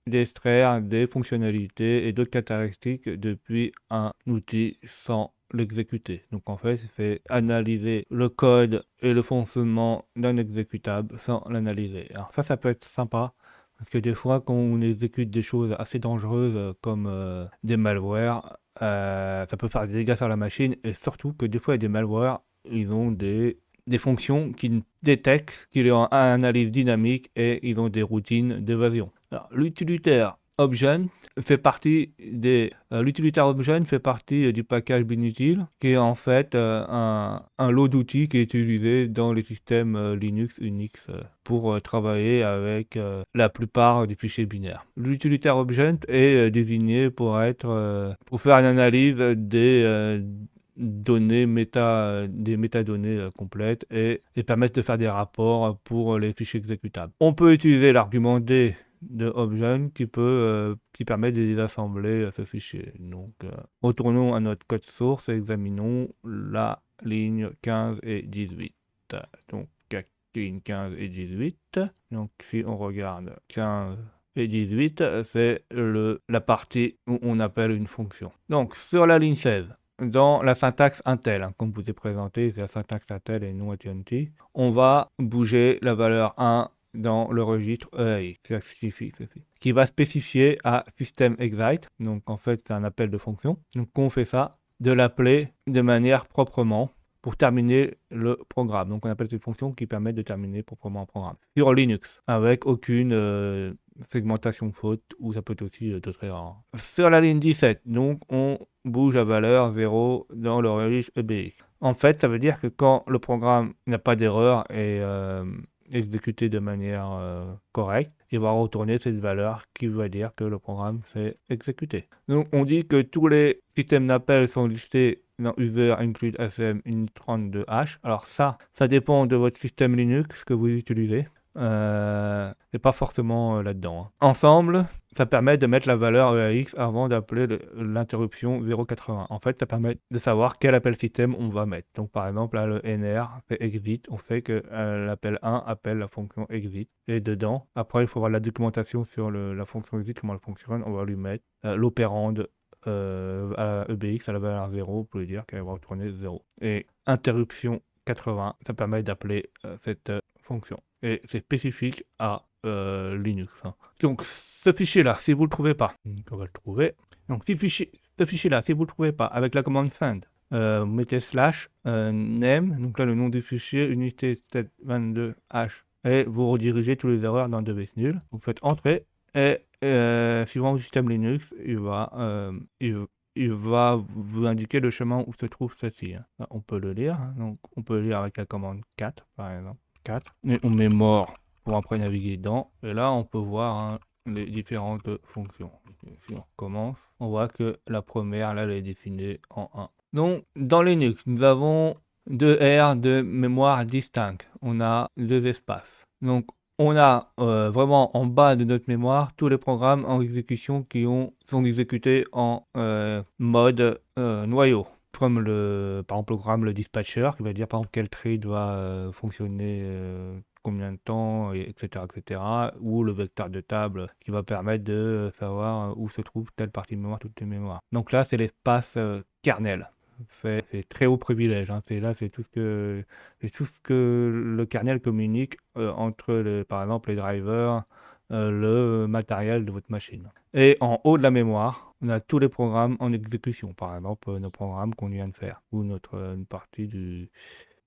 d'extraire des fonctionnalités et d'autres caractéristiques depuis un outil sans l'exécuter. Donc en fait, c'est analyser le code et le fonctionnement d'un exécutable sans l'analyser. Alors ça peut être sympa parce que des fois, quand on exécute des choses assez dangereuses comme des malwares, ça peut faire des dégâts sur la machine et surtout que des fois, il y a des malwares, ils ont des fonctions qui détectent qu'il est en analyse dynamique et ils ont des routines d'évasion. L'utilitaire Option fait partie l'utilitaire Option fait partie du package Binutil, qui est en fait un lot d'outils qui est utilisé dans les systèmes Linux, Unix pour travailler avec la plupart des fichiers binaires. L'utilitaire Option est désigné pour faire une analyse des données des métadonnées complètes et permettre de faire des rapports pour les fichiers exécutables. On peut utiliser l'argument D de Option qui permet de désassembler ce fichier. Donc, retournons à notre code source et examinons la ligne 15 et 18. Donc, ligne 15 et 18. Donc, si on regarde 15 et 18, c'est la partie où on appelle une fonction. Donc, sur la ligne 16, dans la syntaxe Intel, hein, comme vous est présenté, c'est la syntaxe Intel et non AT&T. On va bouger la valeur 1 dans le registre EAX, ça signifie ceci, qui va spécifier à systemExit, donc en fait c'est un appel de fonction. Donc on fait ça, de l'appeler de manière proprement pour terminer le programme. Donc on appelle cette fonction qui permet de terminer proprement un programme. Sur Linux, avec aucune segmentation faute, ou ça peut être aussi d'autres erreurs. Sur la ligne 17, donc on bouge la valeur 0 dans le registre EBX. En fait, ça veut dire que quand le programme n'a pas d'erreur et exécuté de manière correcte, il va retourner cette valeur qui va dire que le programme s'est exécuté. Donc on dit que tous les systèmes d'appel sont listés dans user include fm init32h. Alors ça dépend de votre système Linux que vous utilisez. C'est pas forcément là-dedans. Hein. Ensemble, ça permet de mettre la valeur EAX avant d'appeler l'interruption 080. En fait, ça permet de savoir quel appel système on va mettre. Donc, par exemple, là, le nr fait exit. On fait que l'appel 1 appelle la fonction exit. Et dedans, après, il faut voir la documentation sur la fonction exit, comment elle fonctionne. On va lui mettre l'opérande à EBX à la valeur 0 pour lui dire qu'elle va retourner 0. Et interruption 80, ça permet d'appeler cette fonction. Et c'est spécifique à Linux. Hein. Donc ce fichier-là, si vous ne le trouvez pas, on va le trouver. Donc ce fichier-là, si vous ne le trouvez pas, avec la commande find, vous mettez /name, donc là le nom du fichier, unité 722h, et vous redirigez tous les erreurs dans device nul. Vous faites entrer, et suivant le système Linux, il va vous indiquer le chemin où se trouve ceci. Hein. On peut le lire, hein. Donc on peut le lire avec la commande 4 par exemple. 4. Et on met mort pour après naviguer dedans. Et là, on peut voir hein, les différentes fonctions. Si on recommence, on voit que la première, là, elle est définie en 1. Donc, dans Linux, nous avons deux aires de mémoire distinctes. On a deux espaces. Donc, on a vraiment en bas de notre mémoire tous les programmes en exécution qui sont exécutés en mode noyau. Comme par exemple le programme le dispatcher qui va dire par exemple quel trade doit fonctionner combien de temps, etc., etc. Ou le vecteur de table qui va permettre de savoir où se trouve telle partie de mémoire, toute les mémoires. Donc là, c'est l'espace kernel. C'est très haut privilège. Hein. C'est tout ce que le kernel communique entre, par exemple, les drivers, le matériel de votre machine. Et en haut de la mémoire, on a tous les programmes en exécution. Par exemple, nos programmes qu'on vient de faire ou une partie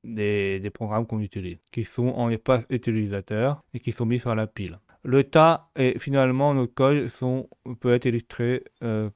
des programmes qu'on utilise, qui sont en espace utilisateur et qui sont mis sur la pile. Le tas et finalement nos codes peut être illustré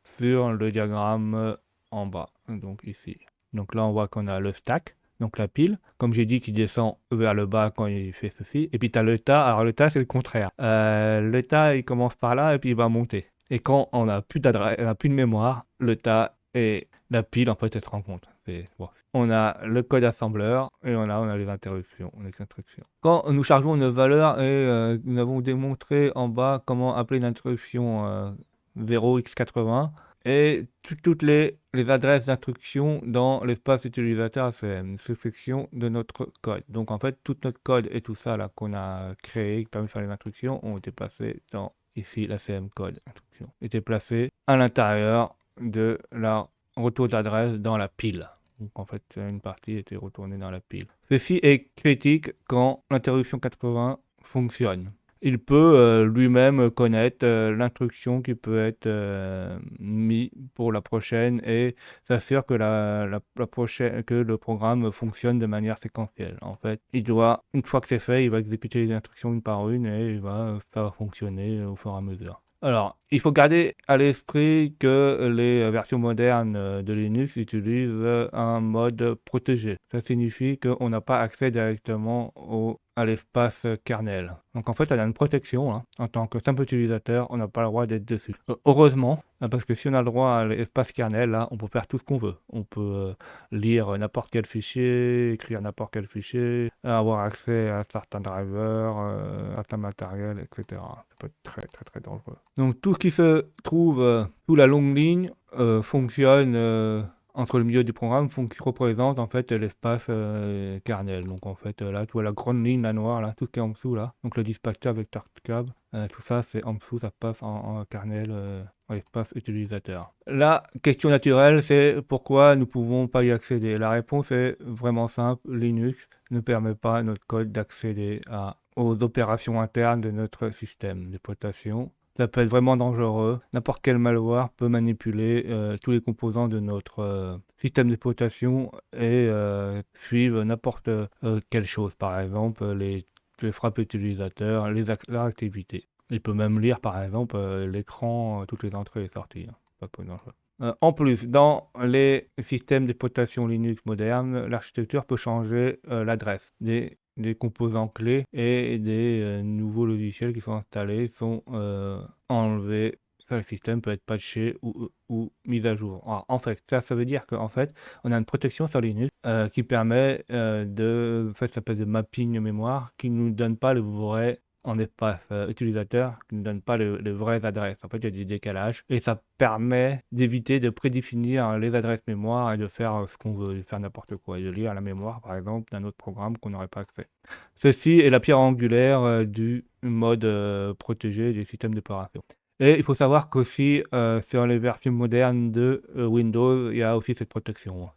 sur le diagramme en bas, donc ici. Donc là on voit qu'on a le stack, donc la pile, comme j'ai dit, qui descend vers le bas quand il fait ceci. Et puis tu as le tas, alors le tas c'est le contraire. Le tas il commence par là et puis il va monter. Et quand on n'a plus d'adresse, on n'a plus de mémoire, le tas et la pile en fait elle se rencontre. Bon. On a le code assembleur et on a les interruptions, les instructions. Quand nous chargeons une valeur et nous avons démontré en bas comment appeler une interruption 0x80 et toutes les adresses d'instruction dans l'espace utilisateur ACM, une section de notre code. Donc en fait, tout notre code et tout ça là qu'on a créé, qui permet de faire les instructions, ont été placés dans ici l'ACM code instruction, était placé à l'intérieur de la retour d'adresse dans la pile. Donc en fait, une partie était retournée dans la pile. Ceci est critique quand l'interruption 80 fonctionne. Il peut lui-même connaître l'instruction qui peut être mise pour la prochaine et s'assure que que le programme fonctionne de manière séquentielle. En fait, une fois que c'est fait, il va exécuter les instructions une par une et ça va fonctionner au fur et à mesure. Alors, il faut garder à l'esprit que les versions modernes de Linux utilisent un mode protégé. Ça signifie qu'on n'a pas accès directement à l'espace kernel. Donc en fait, il y a une protection. Hein. En tant que simple utilisateur, on n'a pas le droit d'être dessus. Heureusement, parce que si on a le droit à l'espace kernel, là, on peut faire tout ce qu'on veut. On peut lire n'importe quel fichier, écrire n'importe quel fichier, avoir accès à certains drivers, à certains matériels, etc. Ça peut être très très très dangereux. Donc tout ce qui se trouve sous la longue ligne fonctionne entre le milieu du programme représente en fait l'espace kernel. Donc en fait là tu vois la grande ligne, la noire là, tout ce qui est en dessous là. Donc le dispatcher avec TartCab, tout ça c'est en dessous, ça passe en kernel l'espace utilisateur. La question naturelle, c'est pourquoi nous ne pouvons pas y accéder. La réponse est vraiment simple, Linux ne permet pas à notre code d'accéder aux opérations internes de notre système d'exploitation. Ça peut être vraiment dangereux. N'importe quel malware peut manipuler tous les composants de notre système d'exploitation et suivre n'importe quelle chose. Par exemple, les frappes utilisateurs, leur activité. Il peut même lire, par exemple, l'écran, toutes les entrées et sorties. Pas peu dangereux. En plus, dans les systèmes d'exploitation Linux modernes, l'architecture peut changer l'adresse des composants clés et des nouveaux logiciels qui sont installés sont enlevés. Ça, le système peut être patché ou mis à jour. Alors, en fait, ça veut dire qu'en fait, on a une protection sur Linux qui permet en fait, ça s'appelle de mapping mémoire, qui ne nous donne pas le vrai en espace utilisateur, qui ne donne pas les vraies adresses. En fait, il y a des décalages et ça permet d'éviter de prédéfinir les adresses mémoire et de faire ce qu'on veut, de faire n'importe quoi, et de lire la mémoire, par exemple, d'un autre programme qu'on n'aurait pas accès. Ceci est la pierre angulaire du mode protégé des systèmes d'opération. Et il faut savoir qu'aussi sur les versions modernes de Windows, il y a aussi cette protection.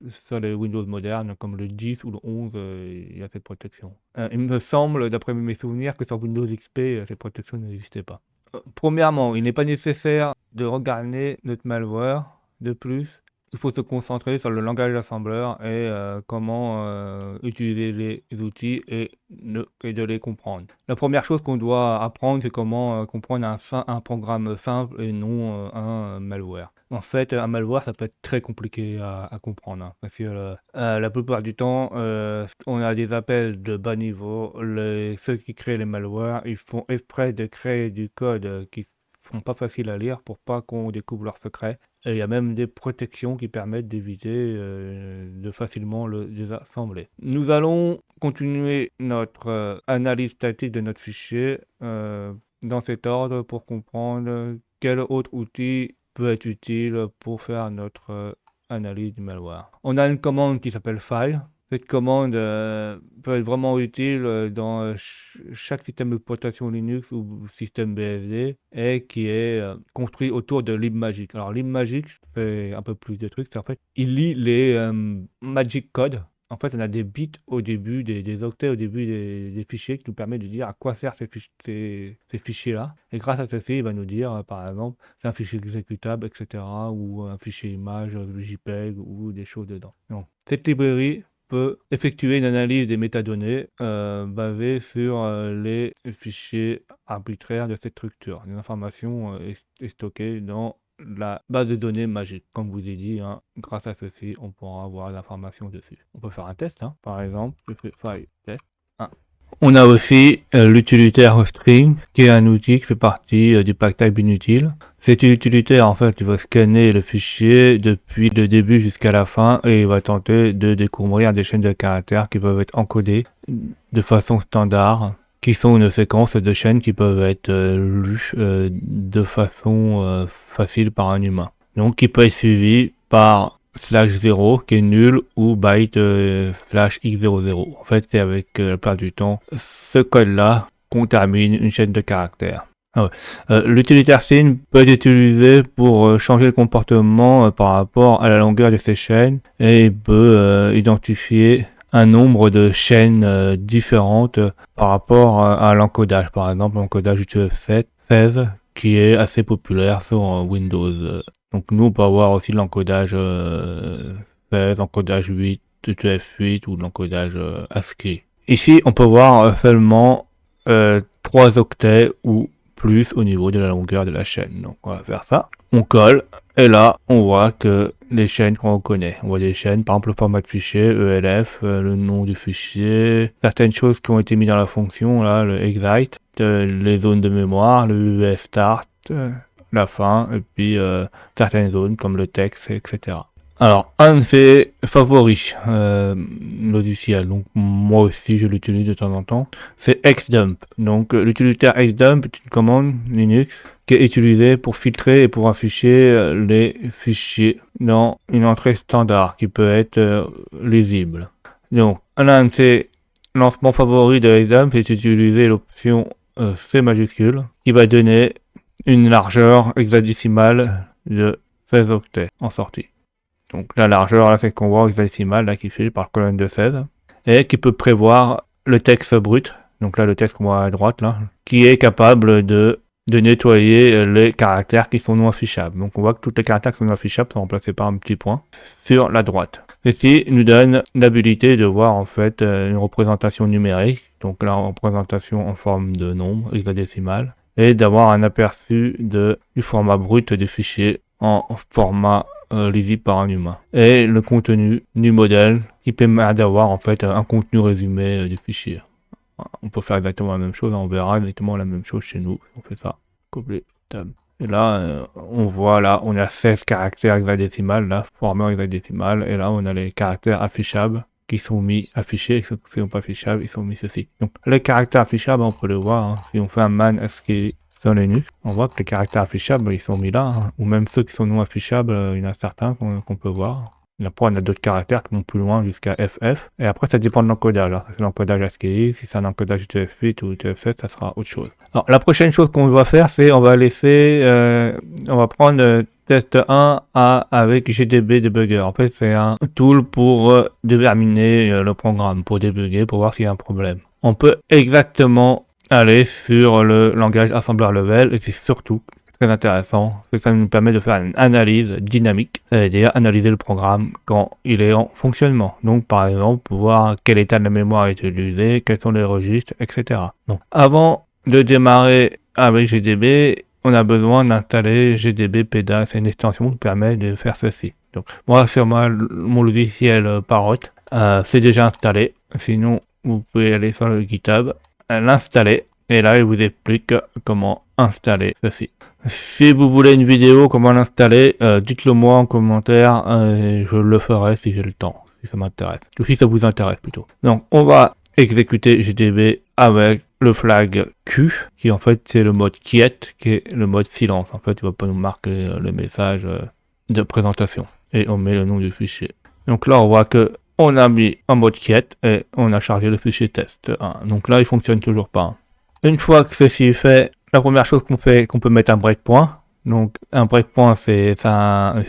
Sur les Windows modernes, comme le 10 ou le 11, il y a cette protection. Il me semble, d'après mes souvenirs, que sur Windows XP, cette protection n'existait pas. Premièrement, il n'est pas nécessaire de regarder notre malware. De plus, il faut se concentrer sur le langage d'assembleur et comment utiliser les outils et de les comprendre. La première chose qu'on doit apprendre, c'est comment comprendre un programme simple et non un malware. En fait, un malware, ça peut être très compliqué à comprendre, hein, parce que la plupart du temps, on a des appels de bas niveau. Ceux qui créent les malwares, ils font exprès de créer du code qui sont pas faciles à lire pour pas qu'on découvre leurs secrets. Et il y a même des protections qui permettent d'éviter de facilement le désassembler. Nous allons continuer notre analyse statique de notre fichier dans cet ordre pour comprendre quel autre outil peut être utile pour faire notre analyse du malware. On a une commande qui s'appelle file. Cette commande peut être vraiment utile dans chaque système d'exploitation Linux ou système BSD et qui est construit autour de libmagic. Alors libmagic fait un peu plus de trucs, en fait, il lit les magic codes. En fait, on a des bits au début, des octets au début des fichiers qui nous permettent de dire à quoi servent ces fichiers-là. Et grâce à ceci, il va nous dire, par exemple, c'est un fichier exécutable, etc. ou un fichier image, JPEG ou des choses dedans. Donc, cette librairie peut effectuer une analyse des métadonnées basée sur les fichiers arbitraires de cette structure. L'information est stockée dans la base de données magique. Comme je vous ai dit, hein, grâce à ceci, on pourra avoir l'information dessus. On peut faire un test, hein. Par exemple, je fais file test 1. On a aussi l'utilitaire string, qui est un outil qui fait partie du pack-type inutile. Cet utilitaire, en fait, il va scanner le fichier depuis le début jusqu'à la fin et il va tenter de découvrir des chaînes de caractères qui peuvent être encodées de façon standard, qui sont une séquence de chaînes qui peuvent être lues de façon facile par un humain. Donc, qui peut être suivi par /0 qui est nul ou byte /x00. En fait, c'est avec la plupart du temps ce code-là qu'on termine une chaîne de caractères. L'utilitaire string peut être utilisé pour changer le comportement par rapport à la longueur de ces chaînes et il peut identifier un nombre de chaînes différentes par rapport à l'encodage. Par exemple, l'encodage UTF-7, 16, qui est assez populaire sur Windows. Donc nous, on peut avoir aussi l'encodage 16, l'encodage 8, UTF-8 ou l'encodage ASCII. Ici, on peut voir seulement 3 octets ou plus au niveau de la longueur de la chaîne. Donc on va faire ça. On colle et là, on voit que les chaînes qu'on reconnaît. On voit des chaînes, par exemple le format de fichier, ELF, le nom du fichier, certaines choses qui ont été mises dans la fonction, là, le excite, les zones de mémoire, le start, la fin, et puis certaines zones comme le texte, etc. Alors, un de ses favoris logiciels, donc moi aussi je l'utilise de temps en temps, c'est xdump. Donc l'utilitaire xdump est une commande Linux qui est utilisée pour filtrer et pour afficher les fichiers dans une entrée standard qui peut être lisible. Donc, un de ses lancements favoris de xdump est d'utiliser l'option C majuscule qui va donner une largeur hexadécimale de 16 octets en sortie. Donc la largeur, là, c'est ce qu'on voit hexadécimale, là, qui est fait par colonne de 16, et qui peut prévoir le texte brut, donc là, le texte qu'on voit à droite, là, qui est capable de nettoyer les caractères qui sont non affichables. Donc on voit que tous les caractères qui sont non affichables sont remplacés par un petit point sur la droite. Ceci nous donne l'habilité de voir en fait une représentation numérique, donc la représentation en forme de nombre hexadécimal, et d'avoir un aperçu du format brut des fichiers en format lisible par un humain. Et le contenu du modèle qui permet d'avoir en fait un contenu résumé du fichier. On peut faire exactement la même chose, on verra exactement la même chose chez nous. On fait ça, copier, tab. Et là, on voit là, on a 16 caractères hexadécimales, là, formés en hexadécimal. Et là, on a les caractères affichables qui sont mis affichés, et ceux qui ne sont pas affichables, ils sont mis ceci. Donc, les caractères affichables, on peut le voir, hein. Si on fait un man ASCII sur Linux, on voit que les caractères affichables, ils sont mis là, hein. Ou même ceux qui sont non affichables, il y en a certains qu'on peut voir. Et après, on a d'autres caractères qui vont plus loin jusqu'à FF. Et après, ça dépend de l'encodage. C'est l'encodage ASCII. Si c'est un encodage UTF-8 ou UTF-7, ça sera autre chose. Alors, la prochaine chose qu'on va faire, c'est on va prendre test 1 avec GDB Debugger. En fait, c'est un tool pour déterminer le programme, pour débugger, pour voir s'il y a un problème. On peut exactement aller sur le langage assembler level, et c'est surtout très intéressant, parce que ça nous permet de faire une analyse dynamique, c'est-à-dire analyser le programme quand il est en fonctionnement. Donc par exemple, pour voir quel état de la mémoire est utilisé, quels sont les registres, etc. Donc avant de démarrer avec GDB, on a besoin d'installer GDB PEDA, c'est une extension qui permet de faire ceci. Donc moi sur mon logiciel Parrot, c'est déjà installé, sinon vous pouvez aller sur le GitHub, l'installer, et là il vous explique comment installer ceci. Si vous voulez une vidéo comment l'installer, dites-le moi en commentaire, je le ferai si j'ai le temps, si ça m'intéresse, ou si ça vous intéresse plutôt. Donc on va exécuter GDB avec le flag Q, qui en fait c'est le mode quiet, qui est le mode silence. En fait il va pas nous marquer le message de présentation, et on met le nom du fichier. Donc là on voit que on a mis en mode quiet et on a chargé le fichier test 1. Donc là il fonctionne toujours pas. Une fois que ceci est fait, la première chose qu'on fait, qu'on peut mettre un breakpoint. Donc un breakpoint, c'est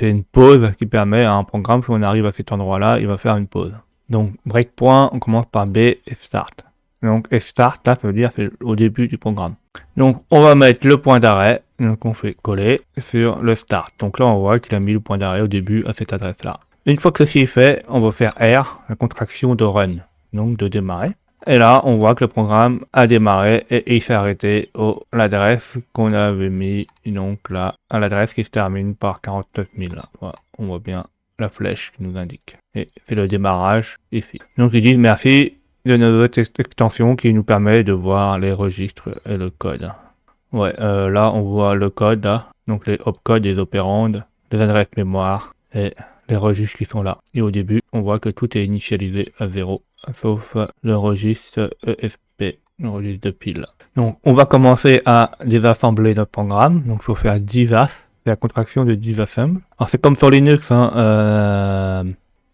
une pause qui permet à un programme, si on arrive à cet endroit-là, il va faire une pause. Donc breakpoint, on commence par B et start. Donc et start, là, ça veut dire c'est au début du programme. Donc on va mettre le point d'arrêt, donc on fait coller sur le start. Donc là, on voit qu'il a mis le point d'arrêt au début à cette adresse-là. Une fois que ceci est fait, on va faire R, la contraction de run, donc de démarrer. Et là, on voit que le programme a démarré et il s'est arrêté à l'adresse qu'on avait mis, donc là, à l'adresse qui se termine par 49 000. Là. Voilà, on voit bien la flèche qui nous indique. Et c'est le démarrage ici. Donc ils disent merci de notre extension qui nous permet de voir les registres et le code. Ouais, là on voit le code, là. Donc les opcodes, les opérandes, les adresses mémoire et les registres qui sont là. Et au début, on voit que tout est initialisé à 0. Sauf le registre ESP, le registre de pile. Donc on va commencer à désassembler notre programme. Donc il faut faire disas, c'est la contraction de disassemble. Alors c'est comme sur Linux, hein,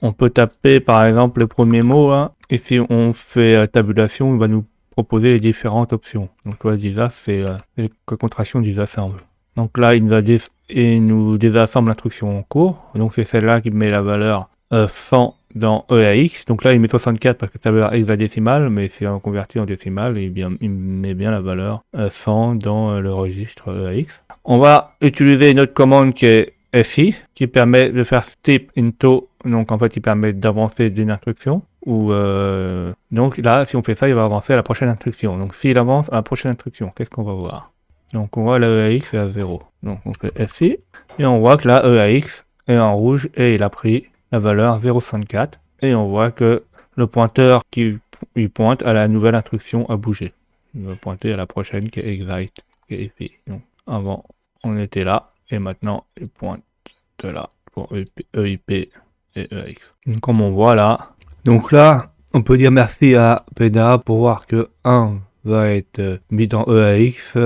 on peut taper par exemple le premier mot, hein, et si on fait tabulation, il va nous proposer les différentes options. Donc là, disas, c'est la contraction disassemble. Donc là, il nous désassemble l'instruction en cours. Donc c'est celle-là qui met la valeur 100 dans EAX, donc là il met 64 parce que c'est la valeur hexadécimale, mais si on convertit en décimale, il met bien la valeur 100 dans le registre EAX. On va utiliser une autre commande qui est SI, qui permet de faire step into, donc en fait il permet d'avancer d'une instruction, ou donc là si on fait ça il va avancer à la prochaine instruction. Donc s'il avance à la prochaine instruction, qu'est-ce qu'on va voir? Donc on voit la EAX est à 0, donc on fait SI, et on voit que la EAX est en rouge et il a pris la valeur 0,64 et on voit que le pointeur qui pointe à la nouvelle instruction a bougé. Il va pointer à la prochaine qui est excite, qui est ici. Donc avant on était là et maintenant il pointe de là pour EIP et EX. Donc, comme on voit là, donc là on peut dire merci à PEDA pour voir que 1 va être mis dans EAX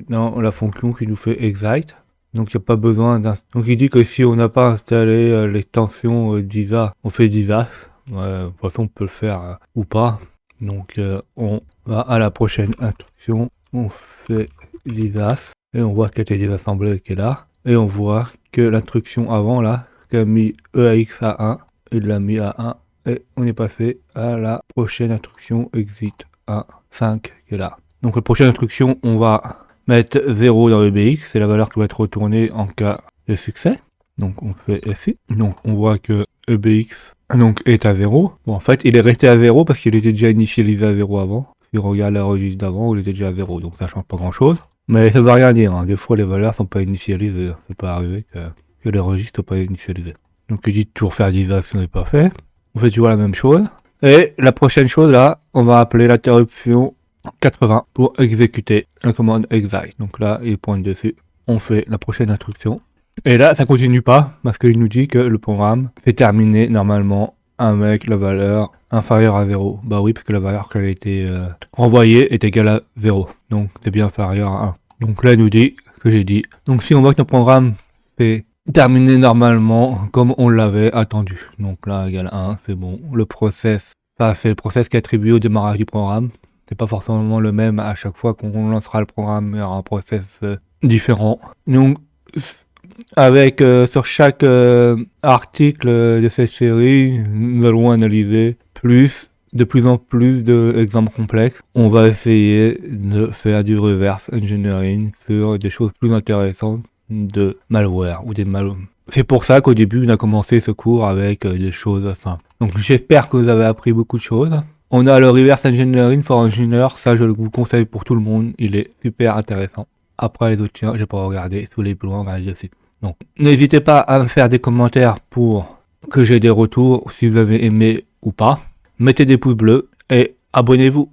dans la fonction qui nous fait excite. Donc il n'y a pas besoin d'un... Donc il dit que si on n'a pas installé l'extension disas, on fait disas. De toute façon on peut le faire ou pas. Donc on va à la prochaine instruction, on fait disas. Et on voit qu'elle a été désassemblée qui est là. Et on voit que l'instruction avant là, qui a mis EAX à 1, il l'a mis à 1. Et on est passé à la prochaine instruction exit à 5 qui est là. Donc la prochaine instruction, on va mettre 0 dans EBX, c'est la valeur qui va être retournée en cas de succès. Donc on fait SI. Donc on voit que EBX donc, est à 0. Bon, en fait, il est resté à 0 parce qu'il était déjà initialisé à 0 avant. Si on regarde la registre d'avant, il était déjà à 0, donc ça change pas grand chose. Mais ça veut rien dire, hein. Des fois les valeurs sont pas initialisées. Ça peut arriver que les registres sont pas initialisés. Donc il dit toujours faire des actions n'est pas fait. On fait toujours la même chose. Et la prochaine chose là, on va appeler l'interruption 80 pour exécuter la commande exit. Donc là, il pointe dessus. On fait la prochaine instruction. Et là, ça continue pas parce qu'il nous dit que le programme s'est terminé normalement avec la valeur inférieure à 0. Bah oui, parce que la valeur qui a été renvoyée est égale à 0. Donc c'est bien inférieur à 1. Donc là, il nous dit que j'ai dit. Donc si on voit que notre programme s'est terminé normalement comme on l'avait attendu. Donc là, égal 1, c'est bon. Le process, ça c'est le process qui est attribué au démarrage du programme. C'est pas forcément le même à chaque fois qu'on lancera le programme, il y aura un process différent. Donc avec sur chaque article de cette série, nous allons analyser de plus en plus d'exemples complexes. On va essayer de faire du reverse engineering sur des choses plus intéressantes de malware ou des malwares. C'est pour ça qu'au début, on a commencé ce cours avec des choses simples. Donc j'espère que vous avez appris beaucoup de choses. On a le reverse engineering for engineer, ça je vous conseille pour tout le monde, il est super intéressant. Après les autres, tiens, j'ai pas regardé, tous les plus loin, on va aller dessus. Donc, n'hésitez pas à me faire des commentaires pour que j'ai des retours si vous avez aimé ou pas. Mettez des pouces bleus et abonnez-vous.